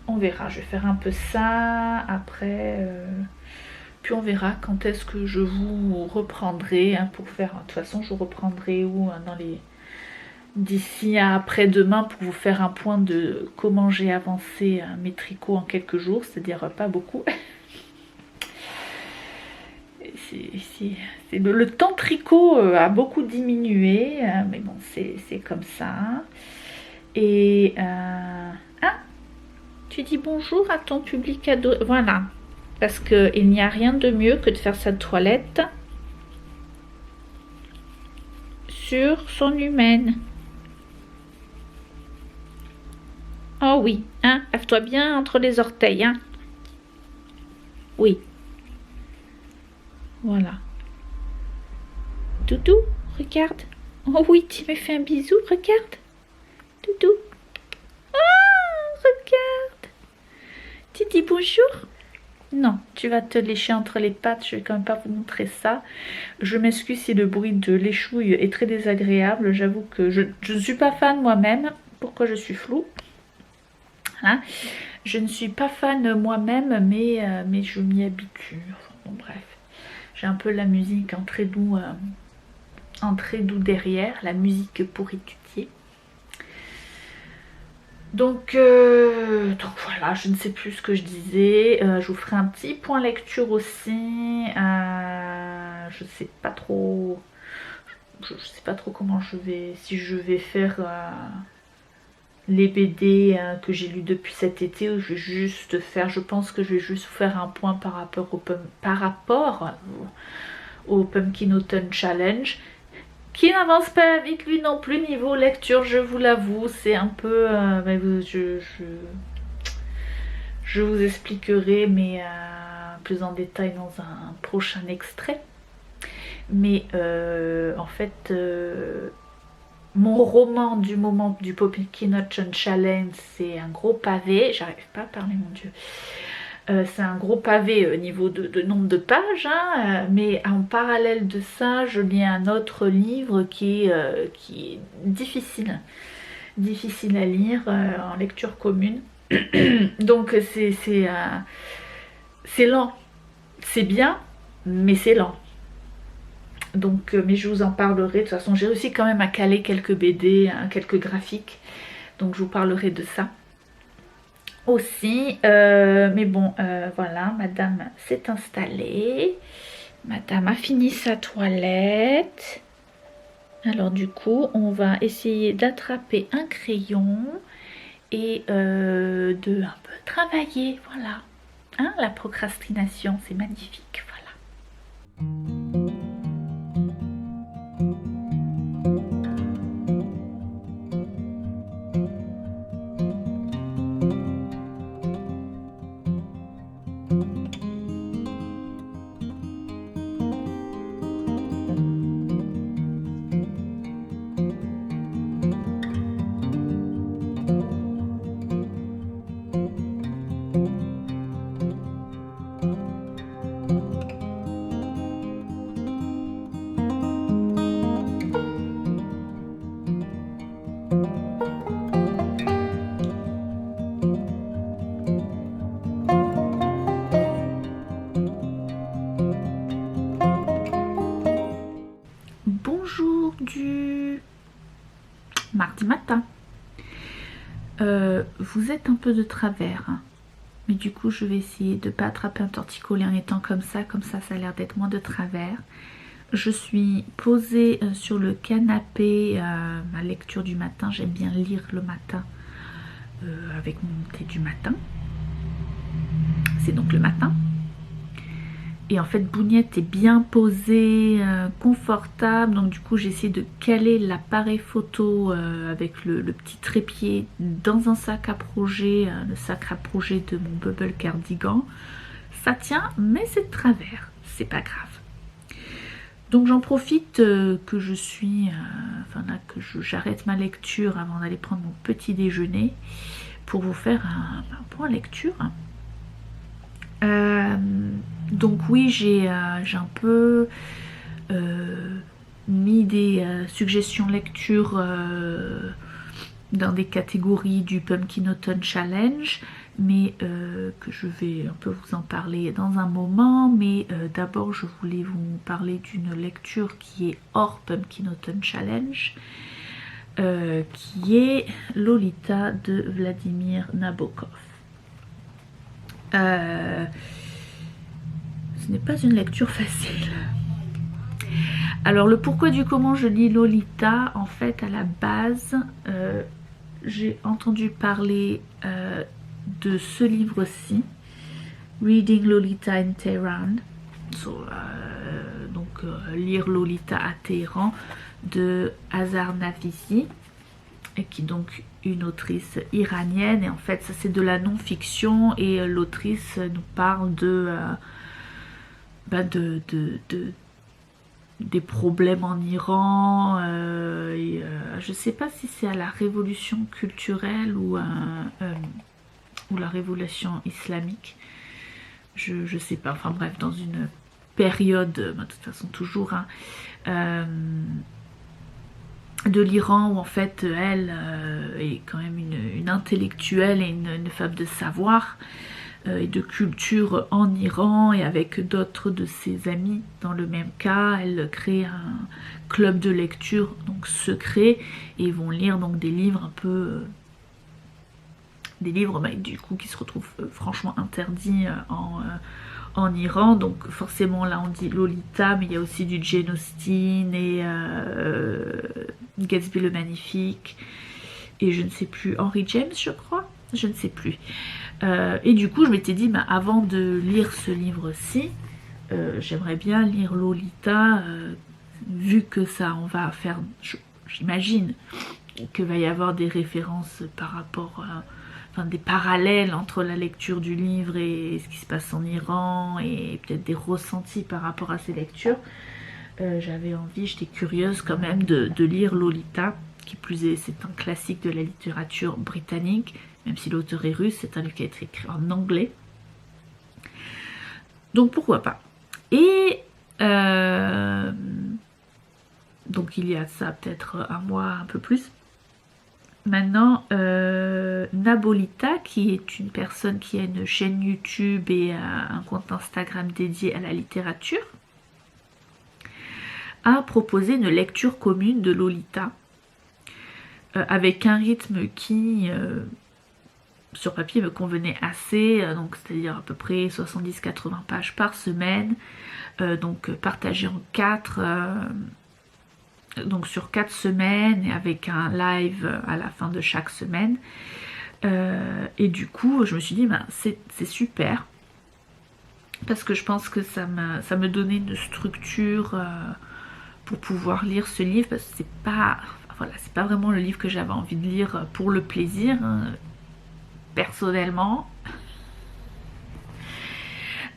on verra. Je vais faire un peu ça après. Puis on verra quand est-ce que je vous reprendrai pour faire. De toute façon, je vous reprendrai dans les d'ici à après-demain pour vous faire un point de comment j'ai avancé mes tricots en quelques jours, c'est-à-dire pas beaucoup. Le temps tricot a beaucoup diminué, mais bon, c'est comme ça. Et tu dis bonjour à ton public ado. Voilà, parce qu'il n'y a rien de mieux que de faire sa toilette sur son humaine. Oh oui, hein, lave-toi bien entre les orteils, hein. Oui. Voilà. Doudou, regarde. Oh oui, tu me fais un bisou, regarde. Doudou. Oh, regarde. Tu dis bonjour? Non, tu vas te lécher entre les pattes, je vais quand même pas vous montrer ça. Je m'excuse si le bruit de l'échouille est très désagréable. J'avoue que je ne suis pas fan moi-même. Pourquoi je suis floue? Hein, je ne suis pas fan moi-même, mais je m'y habitue. Enfin, bon, bref, j'ai un peu la musique en très doux derrière, la musique pour étudier. Donc voilà, je ne sais plus ce que je disais. Je vous ferai un petit point lecture aussi. Je sais pas trop. Je sais pas trop comment si je vais faire les BD que j'ai lus depuis cet été, où je vais juste faire, je pense que je vais juste faire un point par rapport au Pumpkin Autumn Challenge, qui n'avance pas vite lui non plus niveau lecture, je vous l'avoue, c'est un peu, je vous expliquerai, mais plus en détail dans un prochain extrait. Mais en fait, mon roman du moment du Pumpkin Challenge, c'est un gros pavé. J'arrive pas à parler, mon Dieu. C'est un gros pavé au niveau de nombre de pages, hein, mais en parallèle de ça, je lis un autre livre qui est difficile à lire en lecture commune. Donc c'est lent, c'est bien, mais c'est lent. Donc, mais je vous en parlerai. De toute façon, j'ai réussi quand même à caler quelques BD, hein, quelques graphiques. Donc, je vous parlerai de ça aussi. Mais bon, voilà, madame s'est installée. Madame a fini sa toilette. Alors, du coup, on va essayer d'attraper un crayon et de un peu travailler. Voilà. Hein, la procrastination, c'est magnifique. Voilà. Bonjour du mardi matin. Vous êtes un peu de travers, hein. Mais du coup je vais essayer de ne pas attraper un torticolis en étant comme ça a l'air d'être moins de travers. Je suis posée sur le canapé, ma lecture du matin, j'aime bien lire le matin avec mon thé du matin. C'est donc le matin. Et en fait, Bougnette est bien posée, confortable. Donc du coup, j'essaie de caler l'appareil photo avec le petit trépied dans un sac à projet, le sac à projet de mon Bubble Cardigan. Ça tient, mais c'est de travers. C'est pas grave. Donc j'en profite que je suis, que j'arrête ma lecture avant d'aller prendre mon petit déjeuner pour vous faire un point lecture. Donc oui, j'ai un peu mis des suggestions lecture dans des catégories du Pumpkin Autumn Challenge, mais que je vais un peu vous en parler dans un moment. Mais d'abord, je voulais vous parler d'une lecture qui est hors Pumpkin Autumn Challenge, qui est Lolita de Vladimir Nabokov. Ce n'est pas une lecture facile. Alors le pourquoi du comment je lis Lolita, en fait à la base j'ai entendu parler de ce livre-ci, Reading Lolita in Tehran, lire Lolita à Téhéran, de Azar Nafisi, qui est donc une autrice iranienne. Et en fait ça c'est de la non-fiction, et l'autrice nous parle des problèmes en Iran, je sais pas si c'est à la révolution culturelle ou la révolution islamique, je sais pas, enfin bref, dans une période, de toute façon toujours, de l'Iran, où en fait elle est quand même une intellectuelle et une femme de savoir et de culture en Iran, et avec d'autres de ses amis dans le même cas, elle crée un club de lecture donc secret, et ils vont lire donc des livres un peu des livres du coup qui se retrouvent franchement interdits en Iran. Donc forcément là on dit Lolita, mais il y a aussi du Jane Austen et Gatsby le Magnifique, et je ne sais plus, Henry James je crois, je ne sais plus. Et du coup je m'étais dit, avant de lire ce livre-ci, j'aimerais bien lire Lolita, vu que ça on va faire, j'imagine qu'il va y avoir des références par rapport des parallèles entre la lecture du livre et ce qui se passe en Iran, et peut-être des ressentis par rapport à ces lectures. J'avais envie, j'étais curieuse quand même de lire Lolita, qui plus est, c'est un classique de la littérature britannique, même si l'auteur est russe, c'est un livre qui a été écrit en anglais. Donc pourquoi pas. Et donc il y a ça peut-être un mois, un peu plus. Maintenant, Nabolita, qui est une personne qui a une chaîne YouTube et un compte Instagram dédié à la littérature, a proposé une lecture commune de Lolita avec un rythme qui, sur papier, me convenait assez, donc c'est-à-dire à peu près 70-80 pages par semaine, donc partagé en 4, donc sur 4 semaines et avec un live à la fin de chaque semaine. Et du coup, je me suis dit, ben, c'est super, parce que je pense que ça me donnait une structure pour pouvoir lire ce livre, parce que c'est pas vraiment le livre que j'avais envie de lire pour le plaisir, hein, personnellement.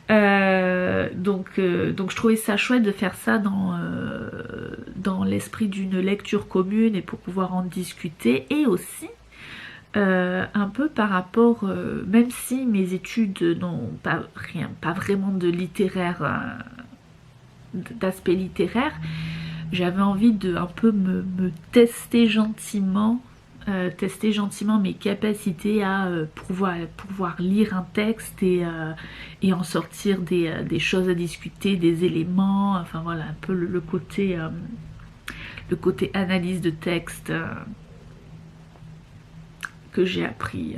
Donc je trouvais ça chouette de faire ça dans l'esprit d'une lecture commune et pour pouvoir en discuter, et aussi un peu par rapport, même si mes études n'ont pas vraiment de littéraire, d'aspect littéraire, j'avais envie de un peu me tester gentiment mes capacités à pouvoir lire un texte et en sortir des choses à discuter, des éléments, enfin voilà, un peu le côté analyse de texte que j'ai appris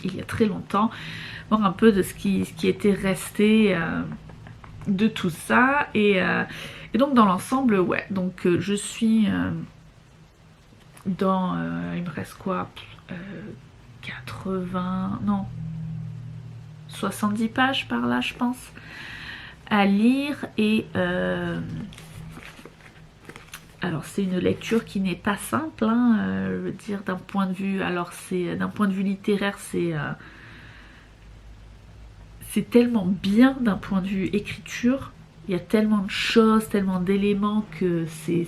il y a très longtemps, voir un peu de ce qui était resté de tout ça, et donc dans l'ensemble, ouais, donc je suis dans, il me reste quoi, 80, non, 70 pages par là, je pense, à lire, et alors c'est une lecture qui n'est pas simple, hein, je veux dire, d'un point de vue, alors c'est d'un point de vue littéraire, c'est tellement bien d'un point de vue écriture, il y a tellement de choses, tellement d'éléments que c'est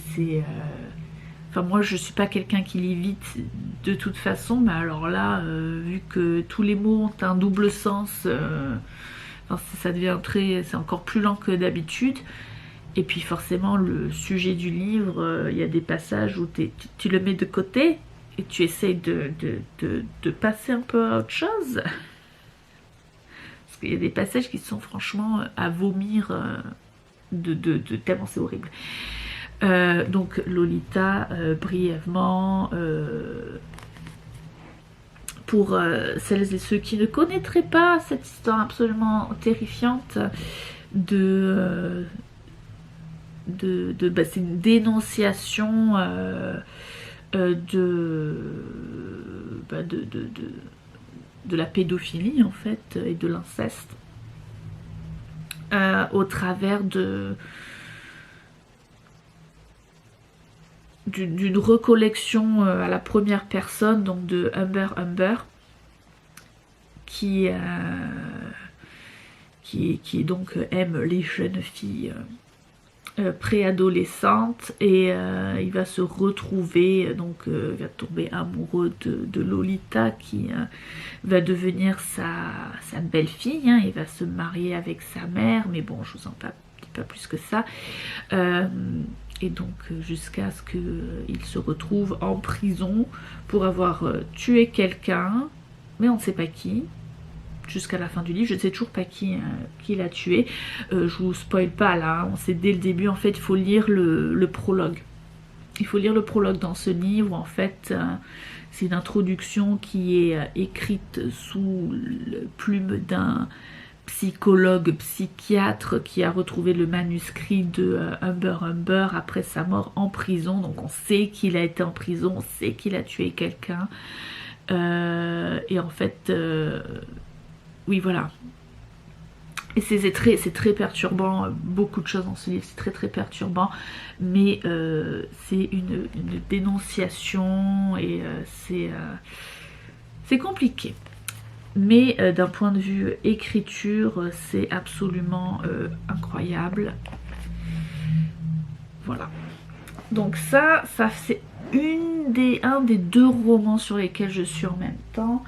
enfin moi je suis pas quelqu'un qui lit vite de toute façon, mais alors là, vu que tous les mots ont un double sens, enfin, ça devient c'est encore plus lent que d'habitude. Et puis forcément le sujet du livre, il y a des passages où tu le mets de côté et tu essayes de passer un peu à autre chose. Parce qu'il y a des passages qui sont franchement à vomir de tellement c'est horrible. Donc Lolita, brièvement, pour celles et ceux qui ne connaîtraient pas cette histoire absolument terrifiante c'est une dénonciation de la pédophilie en fait, et de l'inceste, au travers d'une recollection à la première personne, donc de Humber, qui donc aime les jeunes filles préadolescente, et il va se retrouver, donc il va tomber amoureux de Lolita, qui va devenir sa belle-fille, hein. Il va se marier avec sa mère, mais bon, je vous en dis pas plus que ça, et donc jusqu'à ce qu'il se retrouve en prison pour avoir tué quelqu'un, mais on ne sait pas qui, jusqu'à la fin du livre. Je ne sais toujours pas qui l'a tué. Je vous spoil pas là, on sait dès le début. En fait, il faut lire le prologue. Il faut lire le prologue dans ce livre où en fait c'est une introduction qui est écrite sous la plume d'un psychologue, psychiatre qui a retrouvé le manuscrit de Humber après sa mort en prison. Donc on sait qu'il a été en prison, on sait qu'il a tué quelqu'un. Et en fait... oui, voilà. Et c'est très perturbant, beaucoup de choses dans ce livre, c'est très perturbant, mais c'est une dénonciation, et c'est compliqué. Mais d'un point de vue écriture, c'est absolument incroyable. Voilà. Donc ça un des deux romans sur lesquels je suis en même temps.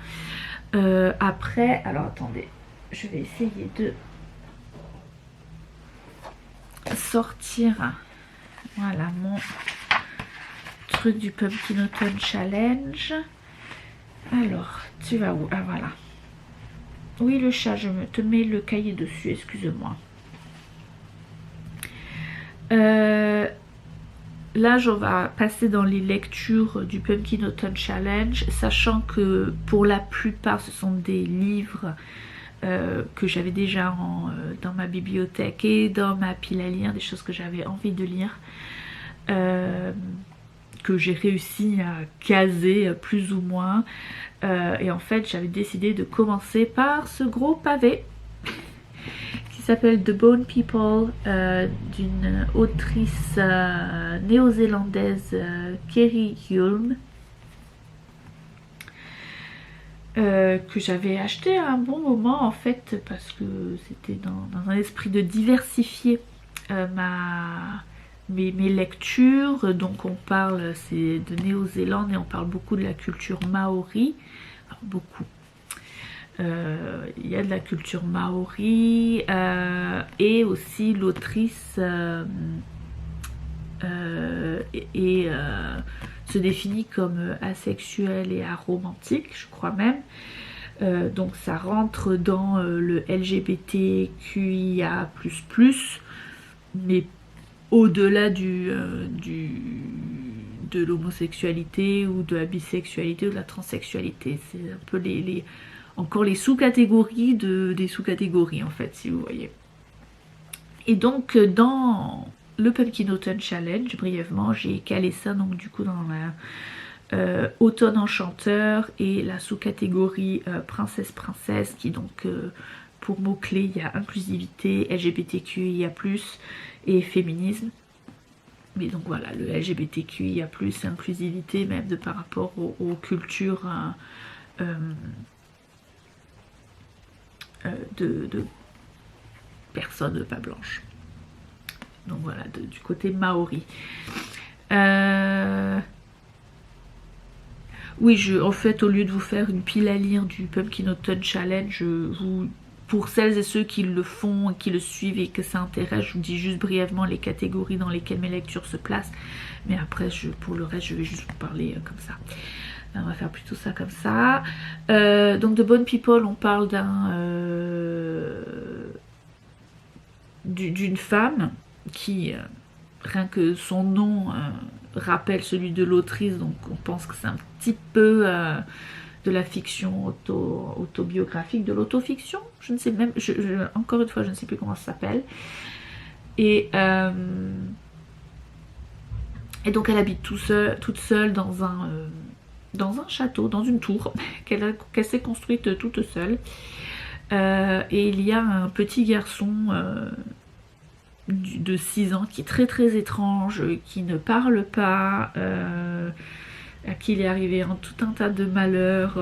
Après, alors attendez, je vais essayer de sortir, voilà, mon truc du Pumpkin Autumn Challenge. Alors, tu vas où? Ah voilà. Oui, le chat, je te mets le cahier dessus, excuse-moi. Là, je vais passer dans les lectures du Pumpkin Autumn Challenge, sachant que pour la plupart, ce sont des livres que j'avais déjà dans ma bibliothèque et dans ma pile à lire, des choses que j'avais envie de lire, que j'ai réussi à caser plus ou moins. Et en fait, j'avais décidé de commencer par ce gros pavé qui s'appelle The Bone People, d'une autrice néo-zélandaise, Kerry Hulme, que j'avais acheté à un bon moment en fait, parce que c'était dans un esprit de diversifier mes lectures. Donc on parle, c'est de Néo-Zélande et on parle beaucoup de la culture maori. Alors, beaucoup. Il y a de la culture maori et aussi l'autrice se définit comme asexuelle et aromantique, je crois même. Donc ça rentre dans le LGBTQIA++, mais au-delà de l'homosexualité ou de la bisexualité ou de la transsexualité. C'est un peu encore les sous-catégories des sous-catégories en fait, si vous voyez. Et donc dans le Pumpkin Autumn Challenge, brièvement, j'ai calé ça donc du coup dans la Automne Enchanteur et la sous-catégorie Princesse, qui donc pour mots-clés, il y a inclusivité, LGBTQIA+, et féminisme. Mais donc voilà, le LGBTQIA+, et inclusivité, même de par rapport aux cultures de personnes pas blanches. Donc voilà, du côté maori. Oui, en fait, au lieu de vous faire une pile à lire du Pumpkin Autumn Challenge, pour celles et ceux qui le font, qui le suivent et que ça intéresse, je vous dis juste brièvement les catégories dans lesquelles mes lectures se placent. Mais après, pour le reste, je vais juste vous parler comme ça. Là, on va faire plutôt ça comme ça. Donc, de Bone People, on parle d'une femme qui, rien que son nom rappelle celui de l'autrice, donc on pense que c'est un petit peu de la fiction autobiographique, de l'autofiction, je ne sais même, encore une fois, je ne sais plus comment ça s'appelle. Et donc elle habite toute seule dans un château, dans une tour qu'elle s'est construite toute seule. Et il y a un petit garçon de 6 ans qui est très très étrange, qui ne parle pas, à qui il est arrivé tout un tas de malheurs,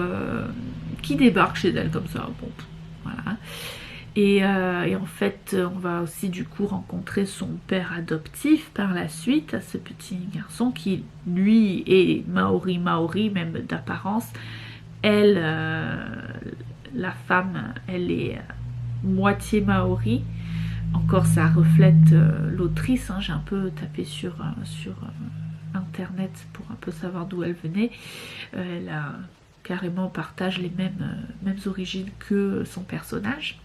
qui débarque chez elle comme ça. Bon, voilà. Et en fait, on va aussi du coup rencontrer son père adoptif par la suite, à ce petit garçon qui, lui, est maori, même d'apparence. Elle, la femme, elle est moitié maori. Encore, ça reflète l'autrice, hein. J'ai un peu tapé sur internet pour un peu savoir d'où elle venait. Elle a carrément partage les mêmes origines que son personnage.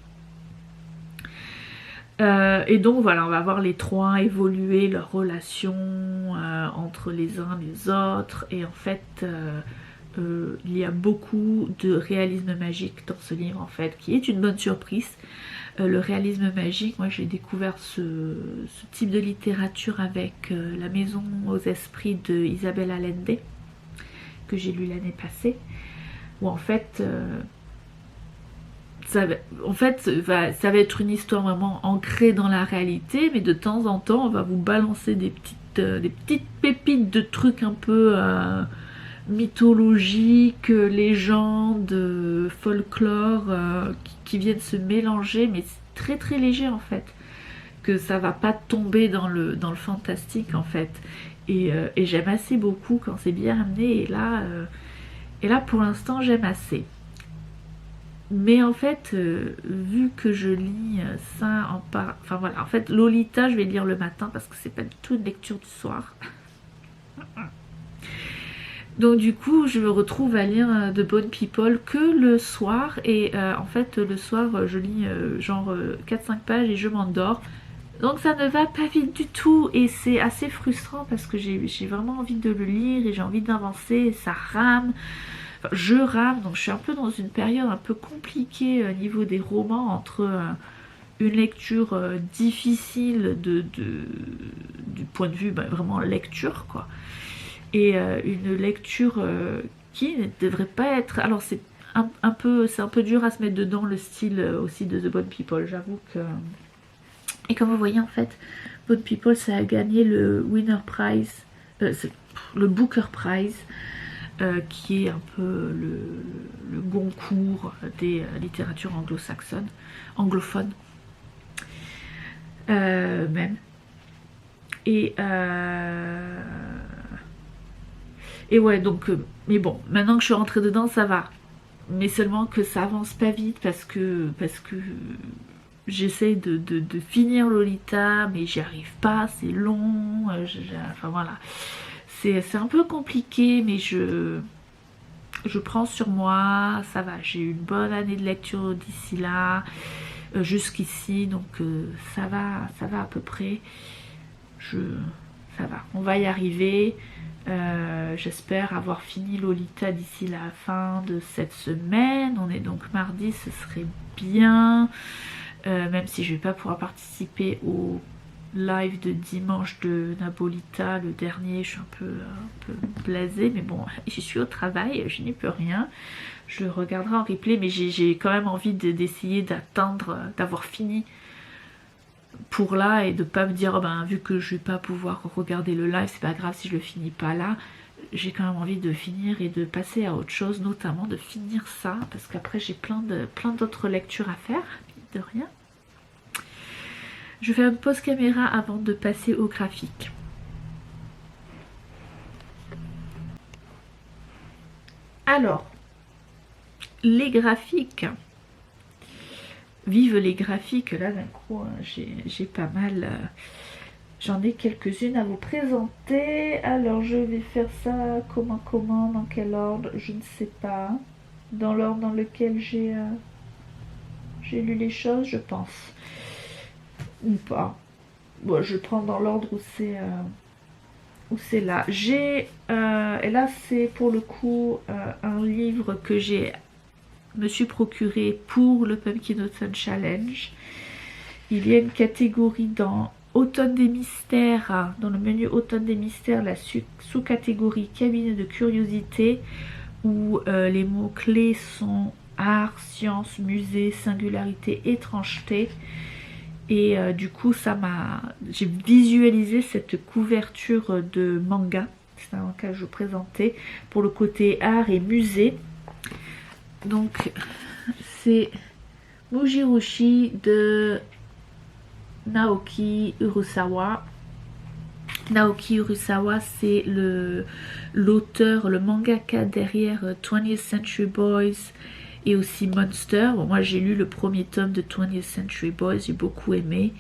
Et donc voilà, on va voir les trois évoluer leur relation entre les uns et les autres. Et en fait, il y a beaucoup de réalisme magique dans ce livre en fait, qui est une bonne surprise. Le réalisme magique, moi j'ai découvert ce type de littérature avec La Maison aux Esprits de Isabelle Allende, que j'ai lu l'année passée, où en fait, ça va être une histoire vraiment ancrée dans la réalité, mais de temps en temps on va vous balancer des petites pépites de trucs un peu mythologiques, légendes, folklore, qui viennent se mélanger, mais c'est très très léger en fait, que ça va pas tomber dans le fantastique en fait. Et j'aime assez beaucoup quand c'est bien amené. Et là pour l'instant, j'aime assez. Mais en fait, vu que je lis ça enfin voilà, en fait, Lolita, je vais lire le matin parce que c'est pas du tout une lecture du soir. Donc du coup, je me retrouve à lire The Bone People que le soir. Et en fait, le soir, je lis genre 4-5 pages et je m'endors. Donc ça ne va pas vite du tout. Et c'est assez frustrant parce que j'ai vraiment envie de le lire et j'ai envie d'avancer. Et ça rame. Enfin, je rame. Donc je suis un peu dans une période un peu compliquée au niveau des romans. Entre une lecture difficile du point de vue vraiment lecture, quoi. Et une lecture qui ne devrait pas être... Alors c'est un peu dur à se mettre dedans, le style aussi de The Bone People, j'avoue que... Et comme vous voyez, en fait, Bone People, ça a gagné le Winner Prize, le Booker Prize, qui est un peu le Goncourt des littératures anglo-saxonnes, anglophones même. Et ouais, donc, mais bon, maintenant que je suis rentrée dedans, ça va. Mais seulement que ça avance pas vite parce que j'essaie de finir Lolita, mais j'y arrive pas, c'est long, enfin voilà. C'est un peu compliqué, mais je prends sur moi, ça va. J'ai eu une bonne année de lecture d'ici là, jusqu'ici, donc ça va à peu près. Ça va, on va y arriver. J'espère avoir fini Lolita d'ici la fin de cette semaine. On est donc mardi, ce serait bien. Même si je vais pas pouvoir participer au live de dimanche de Napolita, le dernier, je suis un peu blasée, mais bon, j'y suis au travail, je n'y peux rien. Je regarderai en replay, mais j'ai quand même envie d'essayer d'attendre, d'avoir fini pour là et de pas me dire oh ben vu que je vais pas pouvoir regarder le live, c'est pas grave si je le finis pas là. J'ai quand même envie de finir et de passer à autre chose, notamment de finir ça parce qu'après j'ai plein d'autres lectures à faire, de rien. Je fais une pause caméra avant de passer au graphique. Alors, les graphiques. Vive les graphiques, là d'un coup j'ai pas mal, j'en ai quelques-unes à vous présenter. Alors je vais faire ça comment, dans quel ordre, je ne sais pas. Dans l'ordre dans lequel j'ai lu les choses, je pense. Ou pas. Bon, je prends dans l'ordre où c'est là. Et là c'est pour le coup un livre que me suis procuré pour le Pumpkin Autumn Challenge. Il y a une catégorie dans Automne des mystères, dans le menu Automne des mystères, la sous-catégorie cabinet de curiosité, où les mots-clés sont art, science, musée, singularité, étrangeté. Et du coup, j'ai visualisé cette couverture de manga, c'est un cas que je vous présentais, pour le côté art et musée. Donc c'est Mujirushi de Naoki Urasawa. Naoki Urasawa, c'est l'auteur, le mangaka derrière 20th Century Boys et aussi Monster. Bon, moi j'ai lu le premier tome de 20th Century Boys, j'ai beaucoup aimé.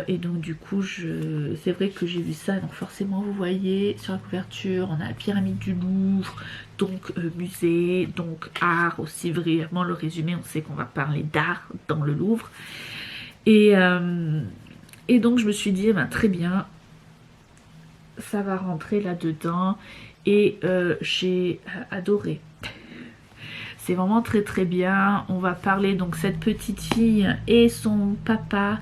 Et donc du coup c'est vrai que j'ai vu ça, donc forcément vous voyez sur la couverture on a la pyramide du Louvre, donc musée, donc art aussi, vraiment le résumé, on sait qu'on va parler d'art dans le Louvre. Et donc je me suis dit ben, très bien, ça va rentrer là-dedans. Et j'ai adoré. C'est vraiment très très bien. On va parler donc cette petite fille et son papa.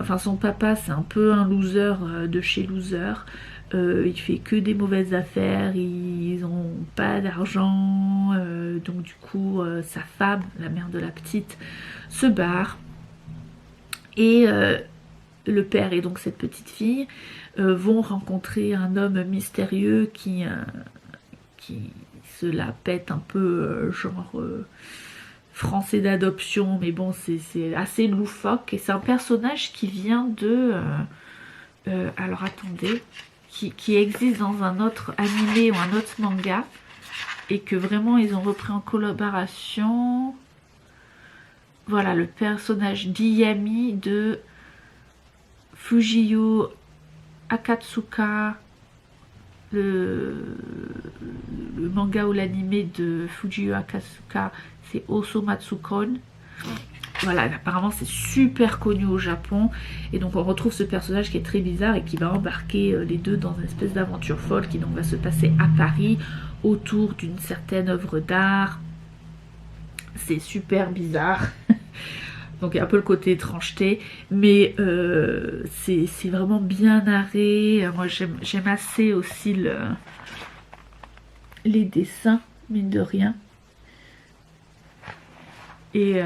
Enfin son papa c'est un peu un loser de chez loser. Il fait que des mauvaises affaires, ils n'ont pas d'argent. Donc du coup sa femme, la mère de la petite, se barre. Et le père et donc cette petite fille vont rencontrer un homme mystérieux qui se la pète un peu, genre français d'adoption, mais bon c'est assez loufoque. Et c'est un personnage qui vient de alors attendez, qui existe dans un autre animé ou un autre manga et que vraiment ils ont repris en collaboration. Voilà, le personnage d'Iyami de Fujio Akatsuka, le manga ou l'animé de Fujio Akatsuka, c'est Osomatsukon. Voilà, apparemment c'est super connu au Japon et donc on retrouve ce personnage qui est très bizarre et qui va embarquer les deux dans une espèce d'aventure folle qui donc va se passer à Paris autour d'une certaine œuvre d'art. C'est super bizarre. Donc il y a un peu le côté étrangeté, mais c'est vraiment bien narré. Moi j'aime assez aussi les dessins, mine de rien. Et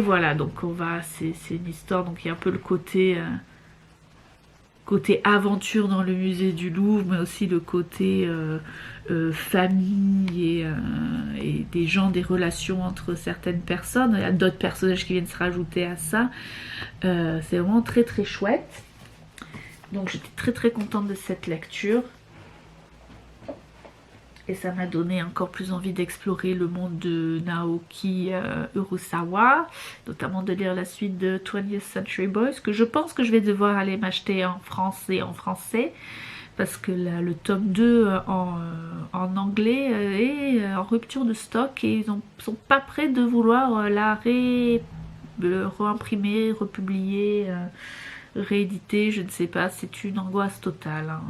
voilà, donc c'est une histoire, donc il y a un peu le côté aventure dans le musée du Louvre, mais aussi le côté famille et des gens, des relations entre certaines personnes. Il y a d'autres personnages qui viennent se rajouter à ça. C'est vraiment très très chouette. Donc j'étais très très contente de cette lecture. Et ça m'a donné encore plus envie d'explorer le monde de Naoki Urasawa, notamment de lire la suite de 20th Century Boys, que je pense que je vais devoir aller m'acheter en français, parce que le tome 2 en anglais est en rupture de stock et ils sont pas prêts de vouloir la réimprimer, republier, rééditer, je ne sais pas, c'est une angoisse totale. Hein,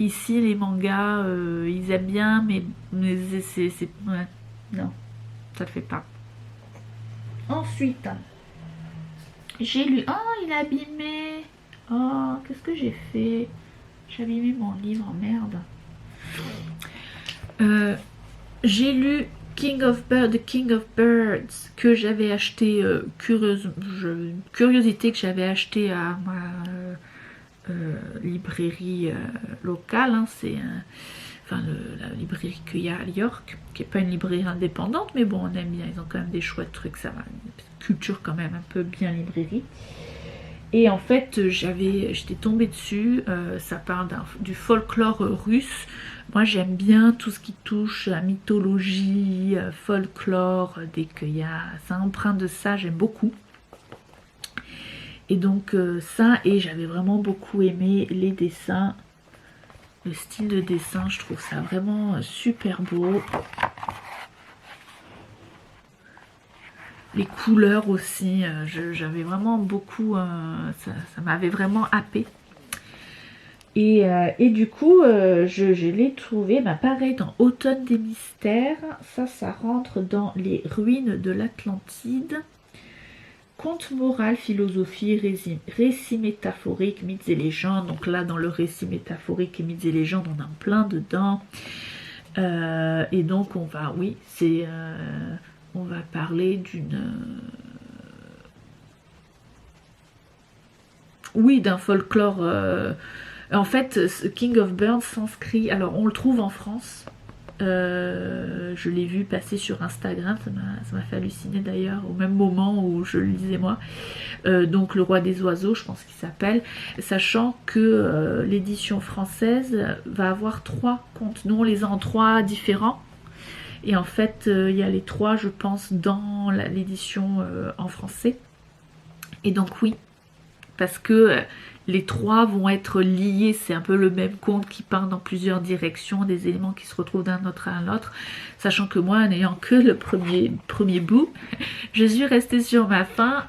ici les mangas ils aiment bien mais c'est ouais, non, ça le fait pas. Ensuite j'ai lu, oh il est abîmé, oh qu'est-ce que j'ai fait, j'ai abîmé mon livre, merde. J'ai lu The King of Birds que j'avais acheté, curiosité que j'avais acheté à ma librairie locale, hein, c'est enfin la librairie qu'il y a à York, qui n'est pas une librairie indépendante, mais bon on aime bien, ils ont quand même des chouettes trucs, ça va, une culture quand même un peu bien librairie. Et en fait j'étais tombée dessus, ça parle du folklore russe. Moi j'aime bien tout ce qui touche à mythologie, folklore, dès qu'il y a ça empreinte de ça, j'aime beaucoup. Et donc ça, et j'avais vraiment beaucoup aimé les dessins, le style de dessin, je trouve ça vraiment super beau. Les couleurs aussi, j'avais vraiment beaucoup, ça m'avait vraiment happé. Et du coup, je l'ai trouvé, bah, pareil, dans Automne des mystères, ça rentre dans les ruines de l'Atlantide. Conte moral, philosophie, récit métaphorique, mythes et légendes. Donc là, dans le récit métaphorique et mythes et légendes, on a plein dedans. Et donc, on va parler d'un folklore. En fait, King of Birds s'inscrit. Alors, on le trouve en France. Je l'ai vu passer sur Instagram, ça m'a fait halluciner d'ailleurs au même moment où je le lisais moi. Donc le roi des oiseaux, je pense qu'il s'appelle, sachant que l'édition française va avoir 3 contes. Nous on les a en 3 différents et en fait il y a les 3 je pense dans l'édition en français. Et donc oui, parce que les 3 vont être liés, c'est un peu le même conte qui part dans plusieurs directions, des éléments qui se retrouvent d'un autre à l'autre, sachant que moi, n'ayant que le premier bout, je suis restée sur ma fin,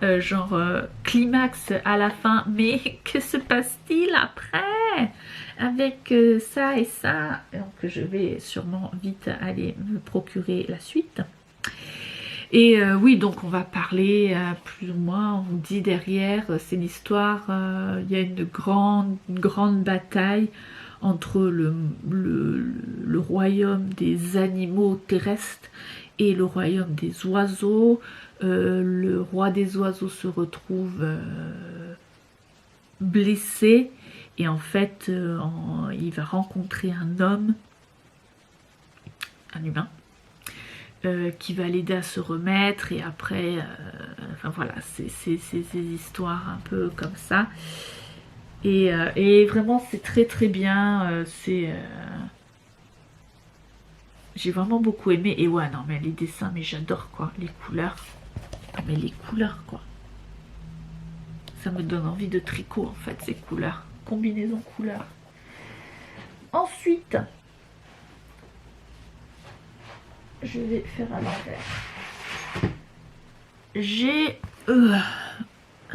climax à la fin, mais que se passe-t-il après avec ça et ça? Donc je vais sûrement vite aller me procurer la suite. Et oui, donc on va parler plus ou moins, on dit derrière, c'est l'histoire, il y a une grande bataille entre le royaume des animaux terrestres et le royaume des oiseaux. Le roi des oiseaux se retrouve blessé et en fait il va rencontrer un homme, un humain, qui va l'aider à se remettre et après enfin voilà, c'est ces histoires un peu comme ça. Et vraiment c'est très très bien. J'ai vraiment beaucoup aimé. Et ouais, non mais les dessins, mais j'adore quoi. Les couleurs. Non, mais les couleurs quoi. Ça me donne envie de tricot en fait, ces couleurs. Combinaison couleurs. Ensuite, je vais faire à l'envers. J'ai...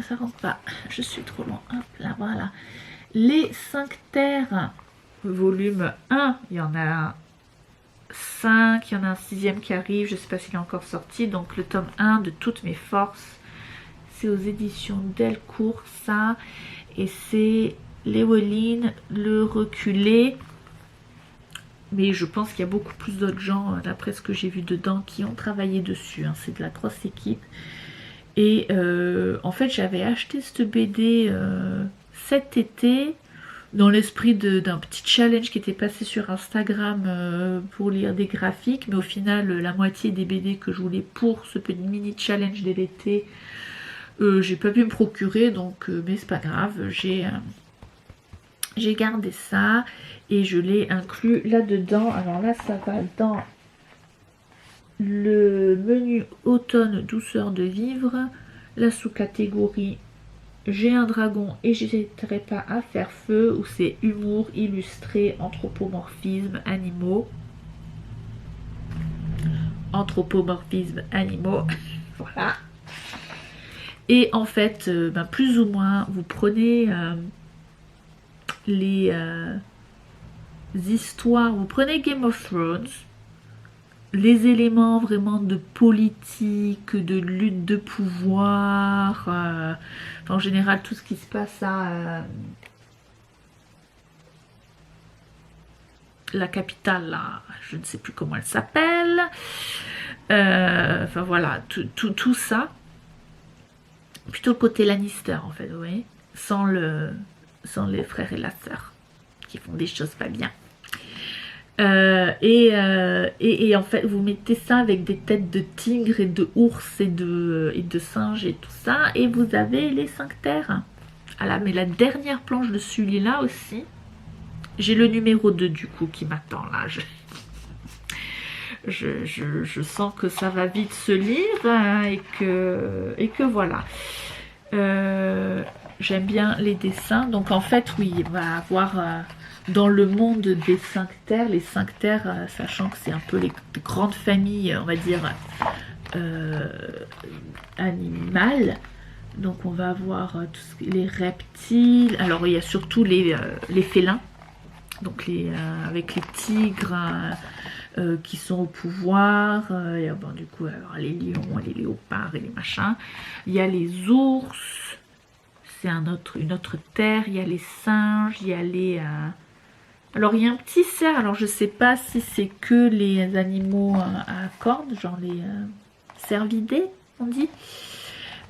ça rentre pas. Je suis trop loin. Hop là, voilà. Les 5 terres, volume 1. Il y en a 5. Il y en a un 6e qui arrive. Je sais pas s'il est encore sorti. Donc le tome 1 de toutes mes forces. C'est aux éditions Delcourt, ça. Et c'est Léoline, le reculé. Mais je pense qu'il y a beaucoup plus d'autres gens, d'après ce que j'ai vu dedans, qui ont travaillé dessus. Hein. C'est de la grosse équipe. Et en fait, j'avais acheté cette BD cet été, dans l'esprit d'un petit challenge qui était passé sur Instagram pour lire des graphiques. Mais au final, la moitié des BD que je voulais pour ce petit mini challenge de l'été, j'ai pas pu me procurer. Donc, mais c'est pas grave, j'ai gardé ça et je l'ai inclus là-dedans. Alors là, ça va dans le menu automne douceur de vivre, la sous-catégorie j'ai un dragon et j'hésiterai pas à faire feu, où c'est humour illustré, anthropomorphisme, animaux. Anthropomorphisme, animaux. Voilà. Et en fait, plus ou moins, vous prenez les histoires, vous prenez Game of Thrones, les éléments vraiment de politique, de lutte de pouvoir, en général tout ce qui se passe à la capitale, là, je ne sais plus comment elle s'appelle, enfin voilà, tout ça, plutôt le côté Lannister en fait, vous voyez, sans les frères et la sœur, qui font des choses pas bien. Et en fait vous mettez ça avec des têtes de tigre et de ours et de singes et tout ça, et vous avez les 5 terres. Voilà, mais la dernière planche de celui-là aussi, j'ai le numéro 2 du coup qui m'attend là. Je sens que ça va vite se lire, hein, et que voilà. J'aime bien les dessins, donc en fait oui, il va avoir dans le monde des 5 terres, les 5 terres, sachant que c'est un peu les grandes familles, on va dire, animales. Donc on va avoir les reptiles, alors il y a surtout les félins, donc avec les tigres qui sont au pouvoir, du coup alors, les lions, les léopards et les machins. Il y a les ours, c'est une autre terre, il y a les singes, il y a les... Alors il y a un petit cerf, alors je sais pas si c'est que les animaux à cornes, genre les cervidés, on dit,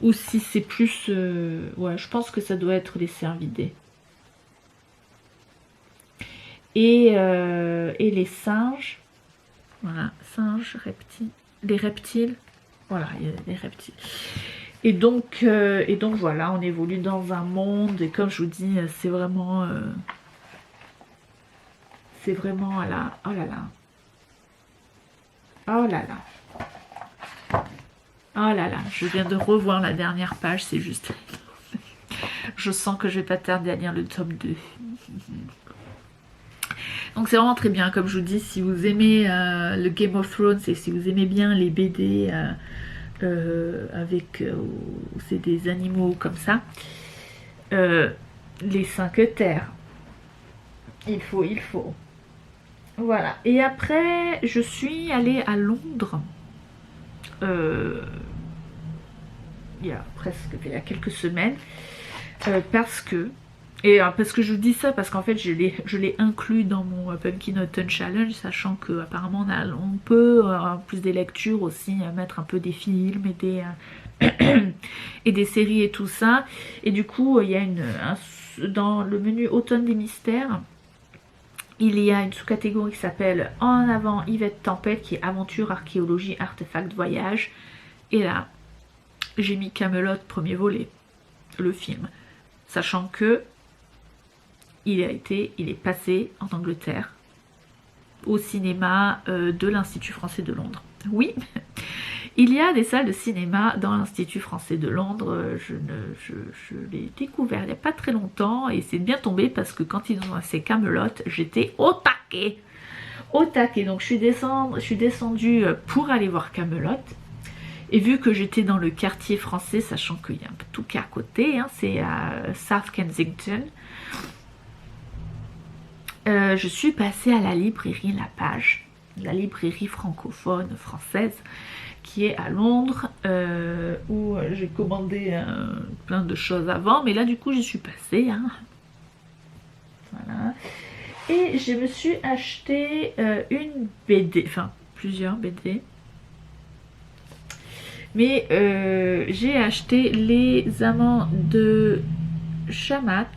ou si c'est plus... ouais, je pense que ça doit être les cervidés. Et les singes, voilà, singes, reptiles, les reptiles, voilà, il y a les reptiles. Et donc voilà, on évolue dans un monde, et comme je vous dis, c'est vraiment à la... Oh là là. Oh là là. Oh là là. Je viens de revoir la dernière page, c'est juste... Je sens que je vais pas tarder à lire le tome 2. Donc c'est vraiment très bien, comme je vous dis, si vous aimez le Game of Thrones et si vous aimez bien les BD avec... où c'est des animaux comme ça, les 5 terres, il faut. Voilà. Et après, je suis allée à Londres. Il y a quelques semaines. Parce que je vous dis ça, parce qu'en fait, je l'ai inclus dans mon Pumpkin Autumn Challenge, sachant qu'apparemment, on peut, en plus des lectures aussi, mettre un peu des films et des... et des séries et tout ça. Et du coup, il y a dans le menu Automne des mystères, il y a une sous-catégorie qui s'appelle En avant Yvette Tempête, qui est aventure, archéologie, artefacts, voyage. Et là, j'ai mis Camelot premier volet, le film. Sachant que il est passé en Angleterre au cinéma de l'Institut français de Londres. Oui, il y a des salles de cinéma dans l'Institut français de Londres. Je l'ai découvert il n'y a pas très longtemps et c'est bien tombé parce que quand ils ont fait Camelot, j'étais au taquet. Au taquet. Donc je suis descendue pour aller voir Camelot. Et vu que j'étais dans le quartier français, sachant qu'il y a un peu tout cas à côté, hein, c'est à South Kensington, je suis passée à la librairie La Page, la librairie francophone française qui est à Londres, où j'ai commandé plein de choses avant, mais là du coup j'y suis passée. Hein. Voilà. Et je me suis acheté une BD, enfin plusieurs BD. Mais j'ai acheté Les Amants de Shamat,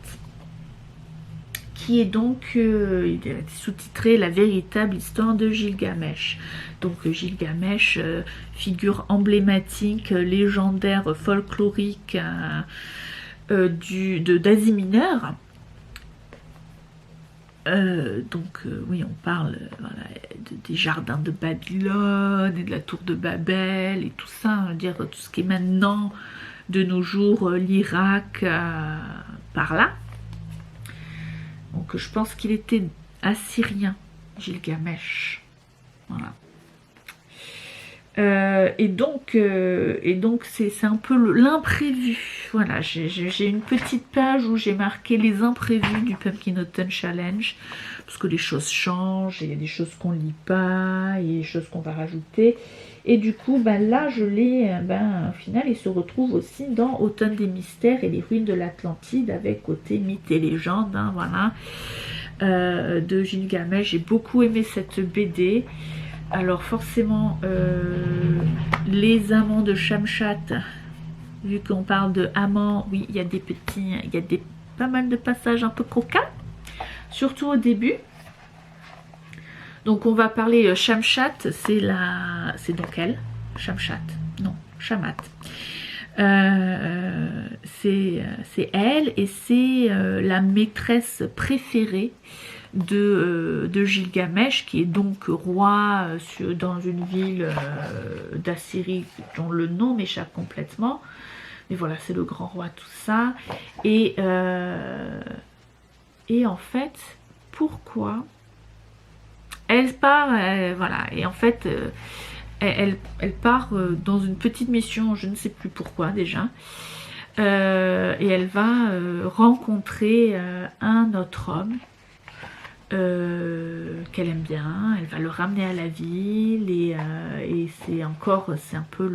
qui est donc il est sous-titré La véritable histoire de Gilgamesh. Donc Gilgamesh, figure emblématique, légendaire, folklorique d'Asie mineure. Oui, on parle voilà, des jardins de Babylone et de la tour de Babel et tout ça, on va dire tout ce qui est maintenant de nos jours l'Irak par là. Donc je pense qu'il était assyrien, Gilgamesh. Voilà. Et donc c'est un peu l'imprévu. Voilà, j'ai une petite page où j'ai marqué les imprévus du Pumpkin Autumn Challenge, parce que les choses changent, il y a des choses qu'on lit pas, il y a des choses qu'on va rajouter. Et du coup, là, je l'ai, au final, il se retrouve aussi dans Automne des mystères et les ruines de l'Atlantide, avec côté mythe et légende, hein, voilà, de Gilgamesh. J'ai beaucoup aimé cette BD. Alors forcément, les amants de Shamshat, vu qu'on parle de amants, oui, il y a pas mal de passages un peu coquins, surtout au début. Donc on va parler Shamshat, c'est donc elle, Shamshat, non, Shamat. C'est elle et c'est la maîtresse préférée de Gilgamesh, qui est donc roi dans une ville d'Assyrie dont le nom m'échappe complètement, mais voilà, c'est le grand roi, tout ça. Et en fait, pourquoi elle part, voilà, et en fait elle part dans une petite mission, je ne sais plus pourquoi déjà, et elle va rencontrer un autre homme qu'elle aime bien. Elle va le ramener à la ville, et c'est un peu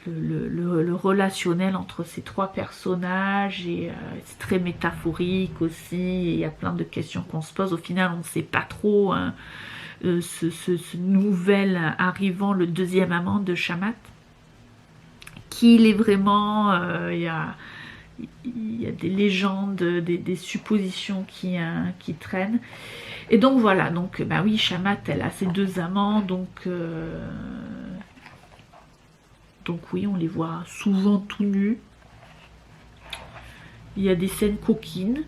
le relationnel entre ces trois personnages, et c'est très métaphorique aussi, et il y a plein de questions qu'on se pose. Au final, on ne sait pas trop, hein, ce nouvel arrivant, le deuxième amant de Shamat, qui il est vraiment. Il y a des légendes, des suppositions qui traînent. Et donc voilà, donc oui, Shamat, elle a ses deux amants, donc oui, on les voit souvent tout nus. Il y a des scènes coquines,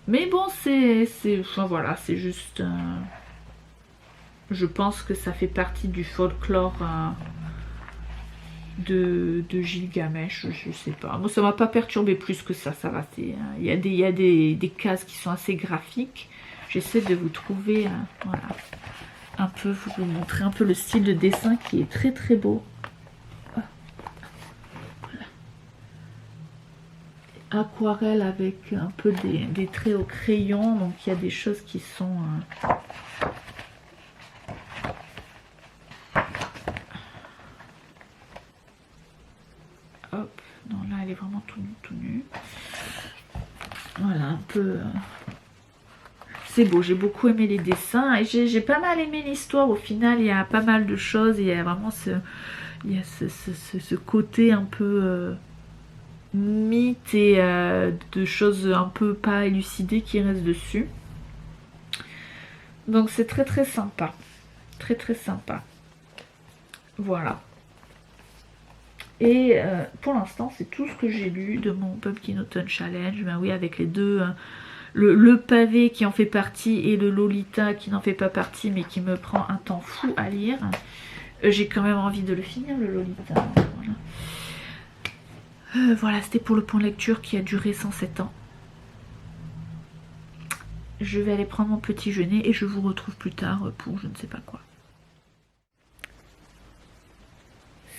mais bon, enfin voilà, c'est juste, je pense que ça fait partie du folklore de Gilgamesh, je sais pas. Moi, ça m'a pas perturbé plus que ça va. Il y a des cases qui sont assez graphiques. J'essaie de vous trouver, voilà, un peu, vous montrer un peu le style de dessin qui est très très beau. Aquarelle avec un peu des traits au crayon, donc il y a des choses qui sont hop, non, là elle est vraiment tout nue. Voilà, un peu c'est beau, j'ai beaucoup aimé les dessins et j'ai pas mal aimé l'histoire. Au final, il y a pas mal de choses, il y a vraiment ce côté un peu mythe et de choses un peu pas élucidées qui restent dessus. Donc c'est très très sympa. Très très sympa. Voilà. Et pour l'instant, c'est tout ce que j'ai lu de mon Pumpkin Autumn Challenge. Oui, avec les deux le pavé qui en fait partie et le Lolita qui n'en fait pas partie mais qui me prend un temps fou à lire. J'ai quand même envie de le finir, le Lolita. Voilà, voilà, c'était pour le point lecture qui a duré 107 ans. Je vais aller prendre mon petit déjeuner et je vous retrouve plus tard pour je ne sais pas quoi.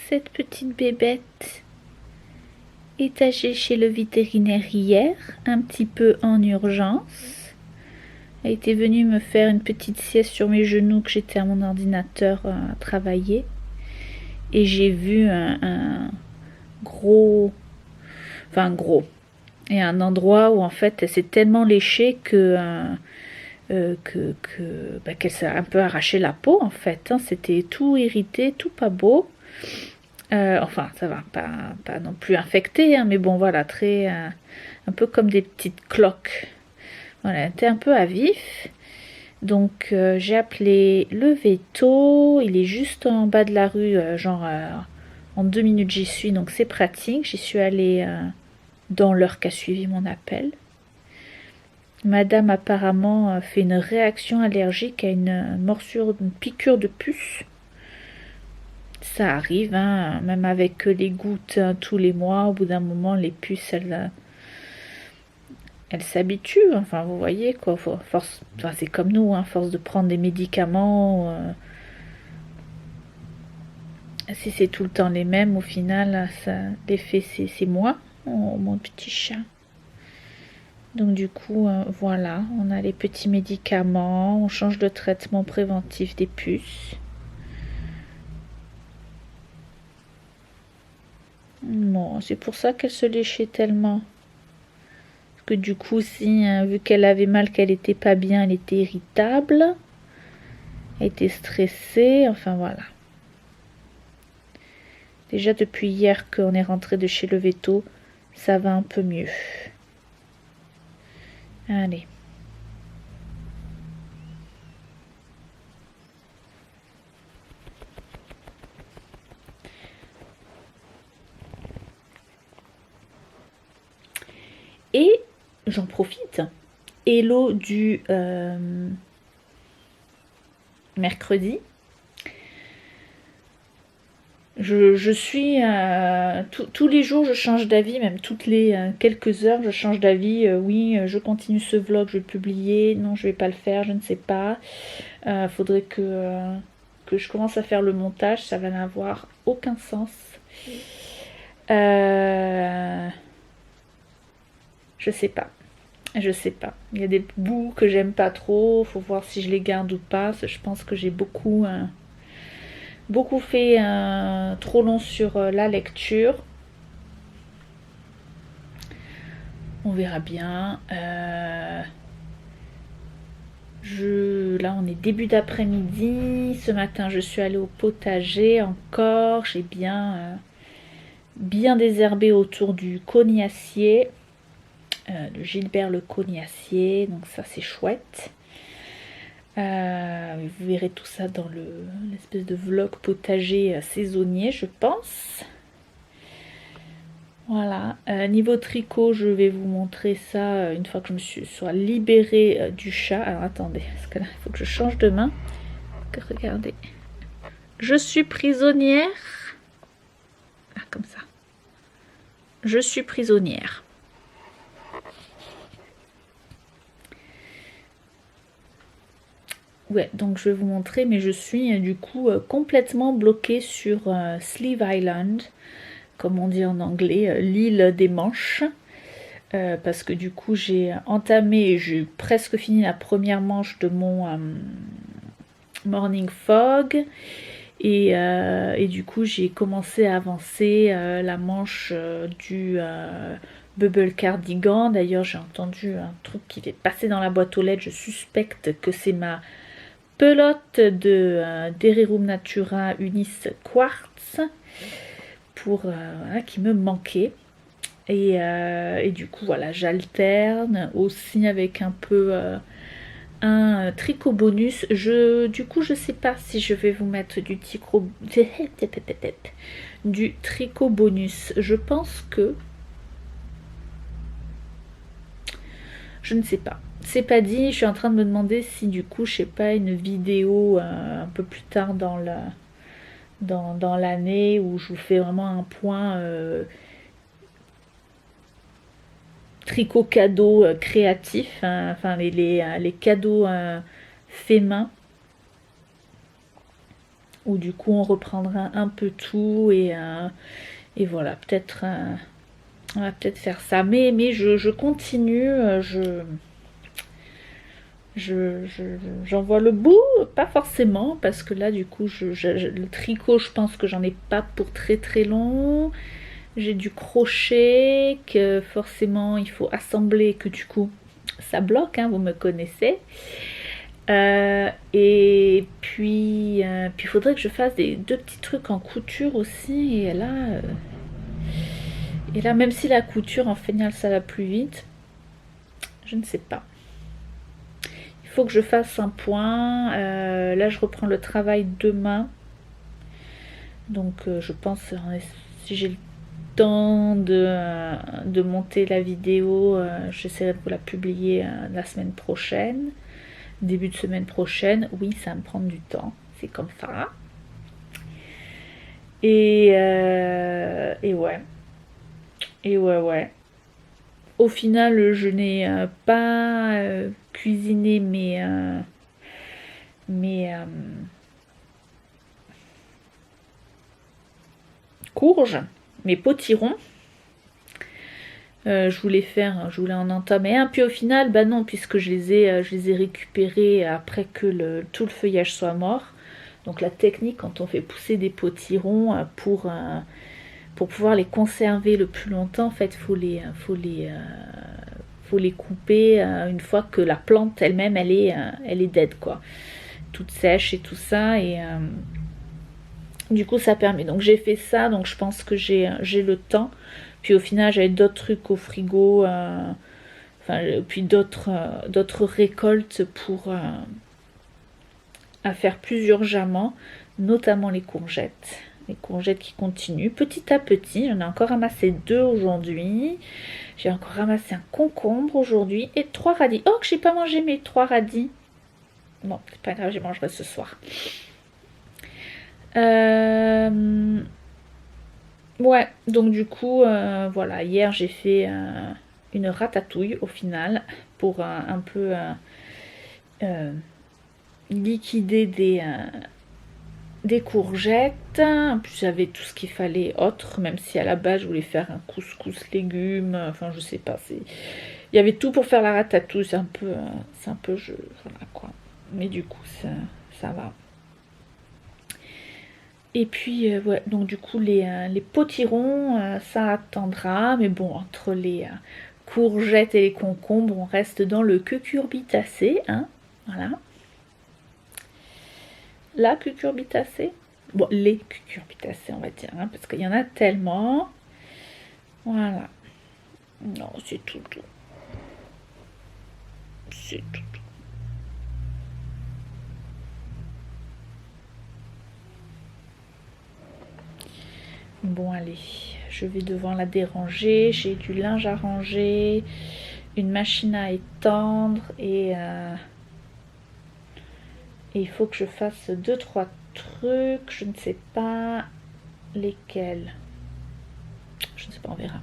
Cette petite bébête est âgée chez le vétérinaire hier, un petit peu en urgence. Elle était venue me faire une petite sieste sur mes genoux que j'étais à mon ordinateur à travailler. Et j'ai vu un gros... Enfin gros. Et un endroit où en fait elle s'est tellement léchée qu'elle s'est un peu arraché la peau en fait. Hein. C'était tout irrité, tout pas beau. Enfin, ça va, pas non plus infecté, hein, mais bon, voilà, très... un peu comme des petites cloques. Voilà, elle était un peu à vif. Donc, j'ai appelé le veto. Il est juste en bas de la rue, genre en 2 minutes j'y suis, donc c'est pratique. J'y suis allée dans l'heure qu'a suivi mon appel. Madame apparemment fait une réaction allergique à une morsure, une piqûre de puce. Ça arrive, hein, même avec les gouttes tous les mois, au bout d'un moment, les puces, elles s'habituent. Enfin, vous voyez, quoi. Force, enfin, c'est comme nous, hein, force de prendre des médicaments. Si c'est tout le temps les mêmes, au final, l'effet, c'est moi, mon petit chat. Donc, du coup, voilà, on a les petits médicaments, on change le traitement préventif des puces. Non, c'est pour ça qu'elle se léchait tellement. Parce que du coup, si, vu qu'elle avait mal, qu'elle était pas bien, elle était irritable. Elle était stressée, enfin voilà. Déjà depuis hier qu'on est rentré de chez le veto, ça va un peu mieux. Allez. Et j'en profite. Hello du mercredi. Je suis tous les jours je change d'avis, même toutes les quelques heures je change d'avis. Oui, je continue ce vlog, je vais le publier. Non, je vais pas le faire, je ne sais pas. Faudrait que je commence à faire le montage, ça va n'avoir aucun sens. Je sais pas. Je sais pas. Il y a des bouts que j'aime pas trop. Faut voir si je les garde ou pas. Je pense que j'ai beaucoup fait trop long sur la lecture. On verra bien. Là, on est début d'après-midi. Ce matin, je suis allée au potager encore. J'ai bien désherbé autour du cognacier. De Gilbert le cognacier. Donc ça, c'est chouette. Vous verrez tout ça dans l'espèce de vlog potager saisonnier, je pense. Voilà. Niveau tricot, je vais vous montrer ça une fois que je me sois libérée du chat. Alors attendez, parce que là, il faut que je change de main. Regardez. Je suis prisonnière. Ah, comme ça. Je suis prisonnière. Ouais, donc je vais vous montrer, mais je suis du coup complètement bloquée sur Sleeve Island, comme on dit en anglais, l'île des manches. Parce que du coup j'ai entamé, j'ai presque fini la première manche de mon Morning Fog. Et du coup j'ai commencé à avancer la manche du Bubble Cardigan. D'ailleurs j'ai entendu un truc qui est passé dans la boîte aux lettres. Je suspecte que c'est ma pelote de Derirum Natura Unis Quartz qui me manquait. Et du coup voilà, j'alterne aussi avec un peu un tricot bonus. Du coup je sais pas si je vais vous mettre du tricot bonus. Je pense que Je ne sais pas. C'est pas dit, je suis en train de me demander si du coup, je sais pas, une vidéo un peu plus tard dans l'année où je vous fais vraiment un point tricot cadeau créatif, hein, enfin les cadeaux faits main, où du coup on reprendra un peu tout et voilà, peut-être on va peut-être faire ça. Mais je continue, j'en vois le bout, pas forcément, parce que là du coup le tricot je pense que j'en ai pas pour très très long. J'ai du crochet que forcément il faut assembler, que du coup ça bloque, hein, vous me connaissez. Puis il faudrait que je fasse deux petits trucs en couture aussi. Et là, même si la couture en final ça va plus vite, je ne sais pas. Il faut que je fasse un point. Là, je reprends le travail demain. Donc, je pense, si j'ai le temps de monter la vidéo, j'essaierai de vous la publier la semaine prochaine. Début de semaine prochaine. Oui, ça va me prendre du temps. C'est comme ça. Et ouais. Et ouais. Au final, je n'ai pas cuisiné mes courges, mes potirons. Je voulais en entamer un, puis au final, bah non, puisque je les ai récupérés après que tout le feuillage soit mort. Donc la technique quand on fait pousser des potirons pour pouvoir les conserver le plus longtemps, en fait, faut les couper une fois que la plante elle-même elle est dead, quoi, toute sèche et tout ça. Et du coup ça permet, donc j'ai fait ça, donc je pense que j'ai le temps. Puis au final j'avais d'autres trucs au frigo, puis d'autres récoltes à faire plus urgemment, notamment les courgettes. Les courgettes qui continuent petit à petit. J'en ai encore ramassé 2 aujourd'hui. J'ai encore ramassé un concombre aujourd'hui et 3 radis. Oh, que j'ai pas mangé mes 3 radis. Bon, c'est pas grave, je les mangerai ce soir. Ouais, donc du coup, voilà, hier j'ai fait une ratatouille au final pour un peu liquider des courgettes. En plus, j'avais tout ce qu'il fallait autre, même si à la base je voulais faire un couscous légumes. Enfin, je sais pas. Il y avait tout pour faire la ratatouille. C'est un peu voilà quoi. Mais du coup, ça va. Et puis, ouais, donc du coup, les potirons, ça attendra. Mais bon, entre les courgettes et les concombres, on reste dans le cucurbitacé, hein. Voilà. La cucurbitacée. Bon, les cucurbitacées, on va dire, hein, parce qu'il y en a tellement. Voilà. Non, c'est tout. C'est tout. Bon, allez, je vais devoir la déranger. J'ai du linge à ranger, une machine à étendre et il faut que je fasse 2-3 trucs. Je ne sais pas lesquels. Je ne sais pas, on verra.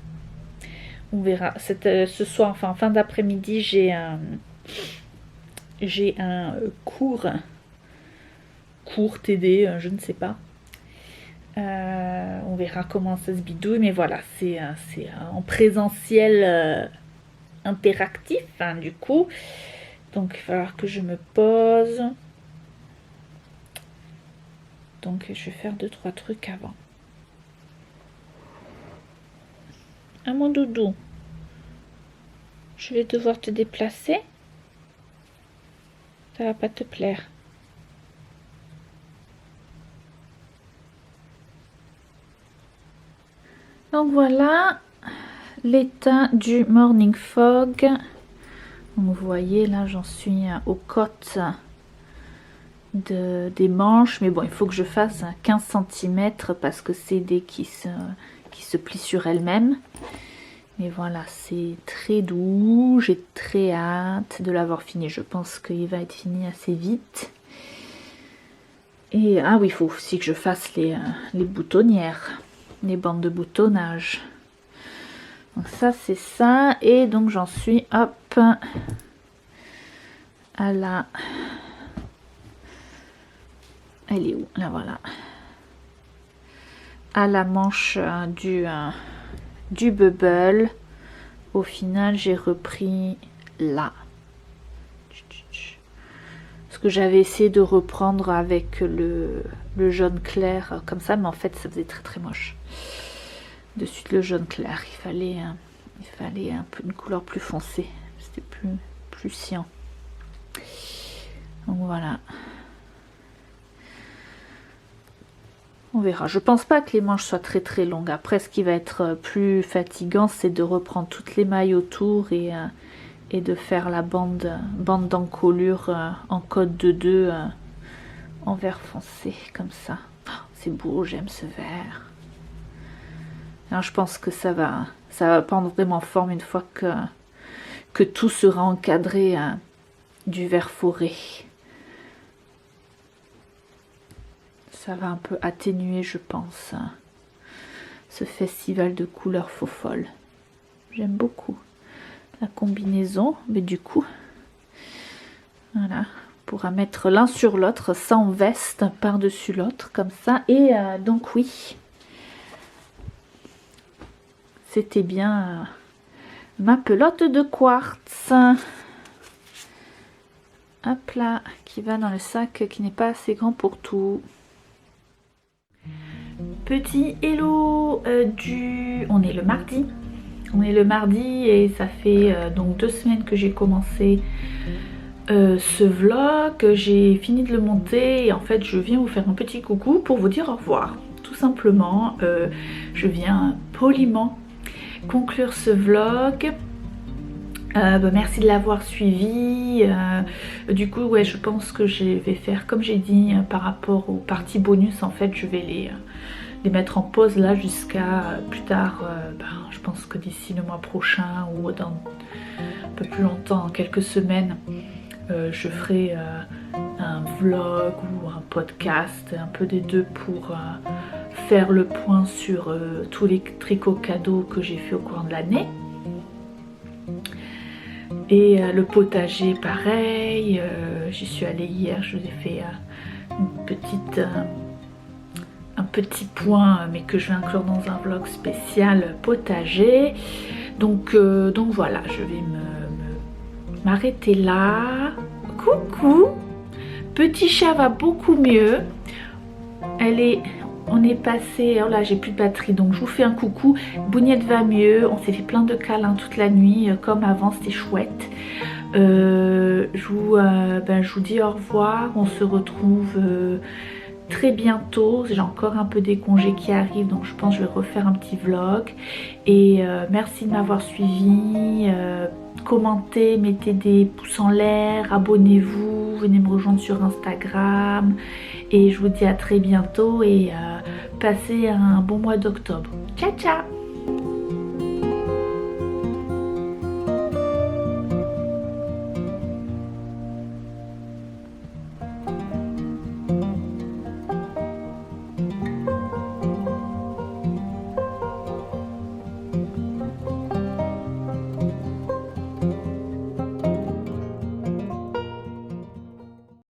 On verra. Ce soir, enfin en fin d'après-midi, j'ai un cours TD, je ne sais pas. On verra comment ça se bidouille, mais voilà, c'est en présentiel interactif, hein, du coup. Donc il va falloir que je me pose. Donc je vais faire 2-3 trucs avant. Ah mon doudou, je vais devoir te déplacer. Ça va pas te plaire. Donc voilà l'état du morning fog. Donc vous voyez là j'en suis aux côtes des manches, mais bon il faut que je fasse 15 cm parce que c'est des qui se plient sur elles-mêmes. Mais voilà, c'est très doux. J'ai très hâte de l'avoir fini. Je pense qu'il va être fini assez vite. Et ah oui, il faut aussi que je fasse les boutonnières, les bandes de boutonnage. Donc ça, c'est ça. Et donc j'en suis, hop, à la... Elle est où? Là, voilà. À la manche du bubble. Au final, j'ai repris là. Parce que j'avais essayé de reprendre avec le jaune clair comme ça, mais en fait, ça faisait très très moche. De suite, le jaune clair, il fallait un peu une couleur plus foncée. C'était plus cyan. Donc voilà. On verra. Je pense pas que les manches soient très très longues. Après, ce qui va être plus fatigant, c'est de reprendre toutes les mailles autour et de faire la bande d'encolure en code de 2 en vert foncé, comme ça. Oh, c'est beau, j'aime ce vert. Alors, je pense que ça va prendre vraiment forme une fois que tout sera encadré du vert forêt. Ça va un peu atténuer, je pense, ce festival de couleurs faux folles. J'aime beaucoup la combinaison, mais du coup, voilà, on pourra mettre l'un sur l'autre sans veste par-dessus l'autre, comme ça. Et donc oui, c'était bien ma pelote de quartz. Hop là, qui va dans le sac qui n'est pas assez grand pour tout. Petit hello on est le mardi. On est le mardi et ça fait donc 2 semaines que j'ai commencé ce vlog. J'ai fini de le monter et en fait je viens vous faire un petit coucou pour vous dire au revoir. Tout simplement, je viens poliment conclure ce vlog. Merci de l'avoir suivi. Du coup, ouais, je pense que je vais faire comme j'ai dit par rapport aux parties bonus. En fait, je vais les mettre en pause là jusqu'à plus tard. Je pense que d'ici le mois prochain ou dans un peu plus longtemps, dans quelques semaines, je ferai un vlog ou un podcast, un peu des deux pour faire le point sur tous les tricots cadeaux que j'ai fait au cours de l'année. Et le potager pareil, j'y suis allée hier, je vous ai fait un petit point mais que je vais inclure dans un vlog spécial potager. Donc voilà, je vais m'arrêter là. Coucou, petit chat va beaucoup mieux. On est passé, oh là j'ai plus de batterie donc je vous fais un coucou. Bougnette va mieux, on s'est fait plein de câlins toute la nuit comme avant, c'était chouette. Je vous dis au revoir, on se retrouve très bientôt. J'ai encore un peu des congés qui arrivent donc je pense que je vais refaire un petit vlog. Et merci de m'avoir suivi. Commentez, mettez des pouces en l'air, abonnez-vous, venez me rejoindre sur Instagram et je vous dis à très bientôt et passez un bon mois d'octobre. Ciao ciao.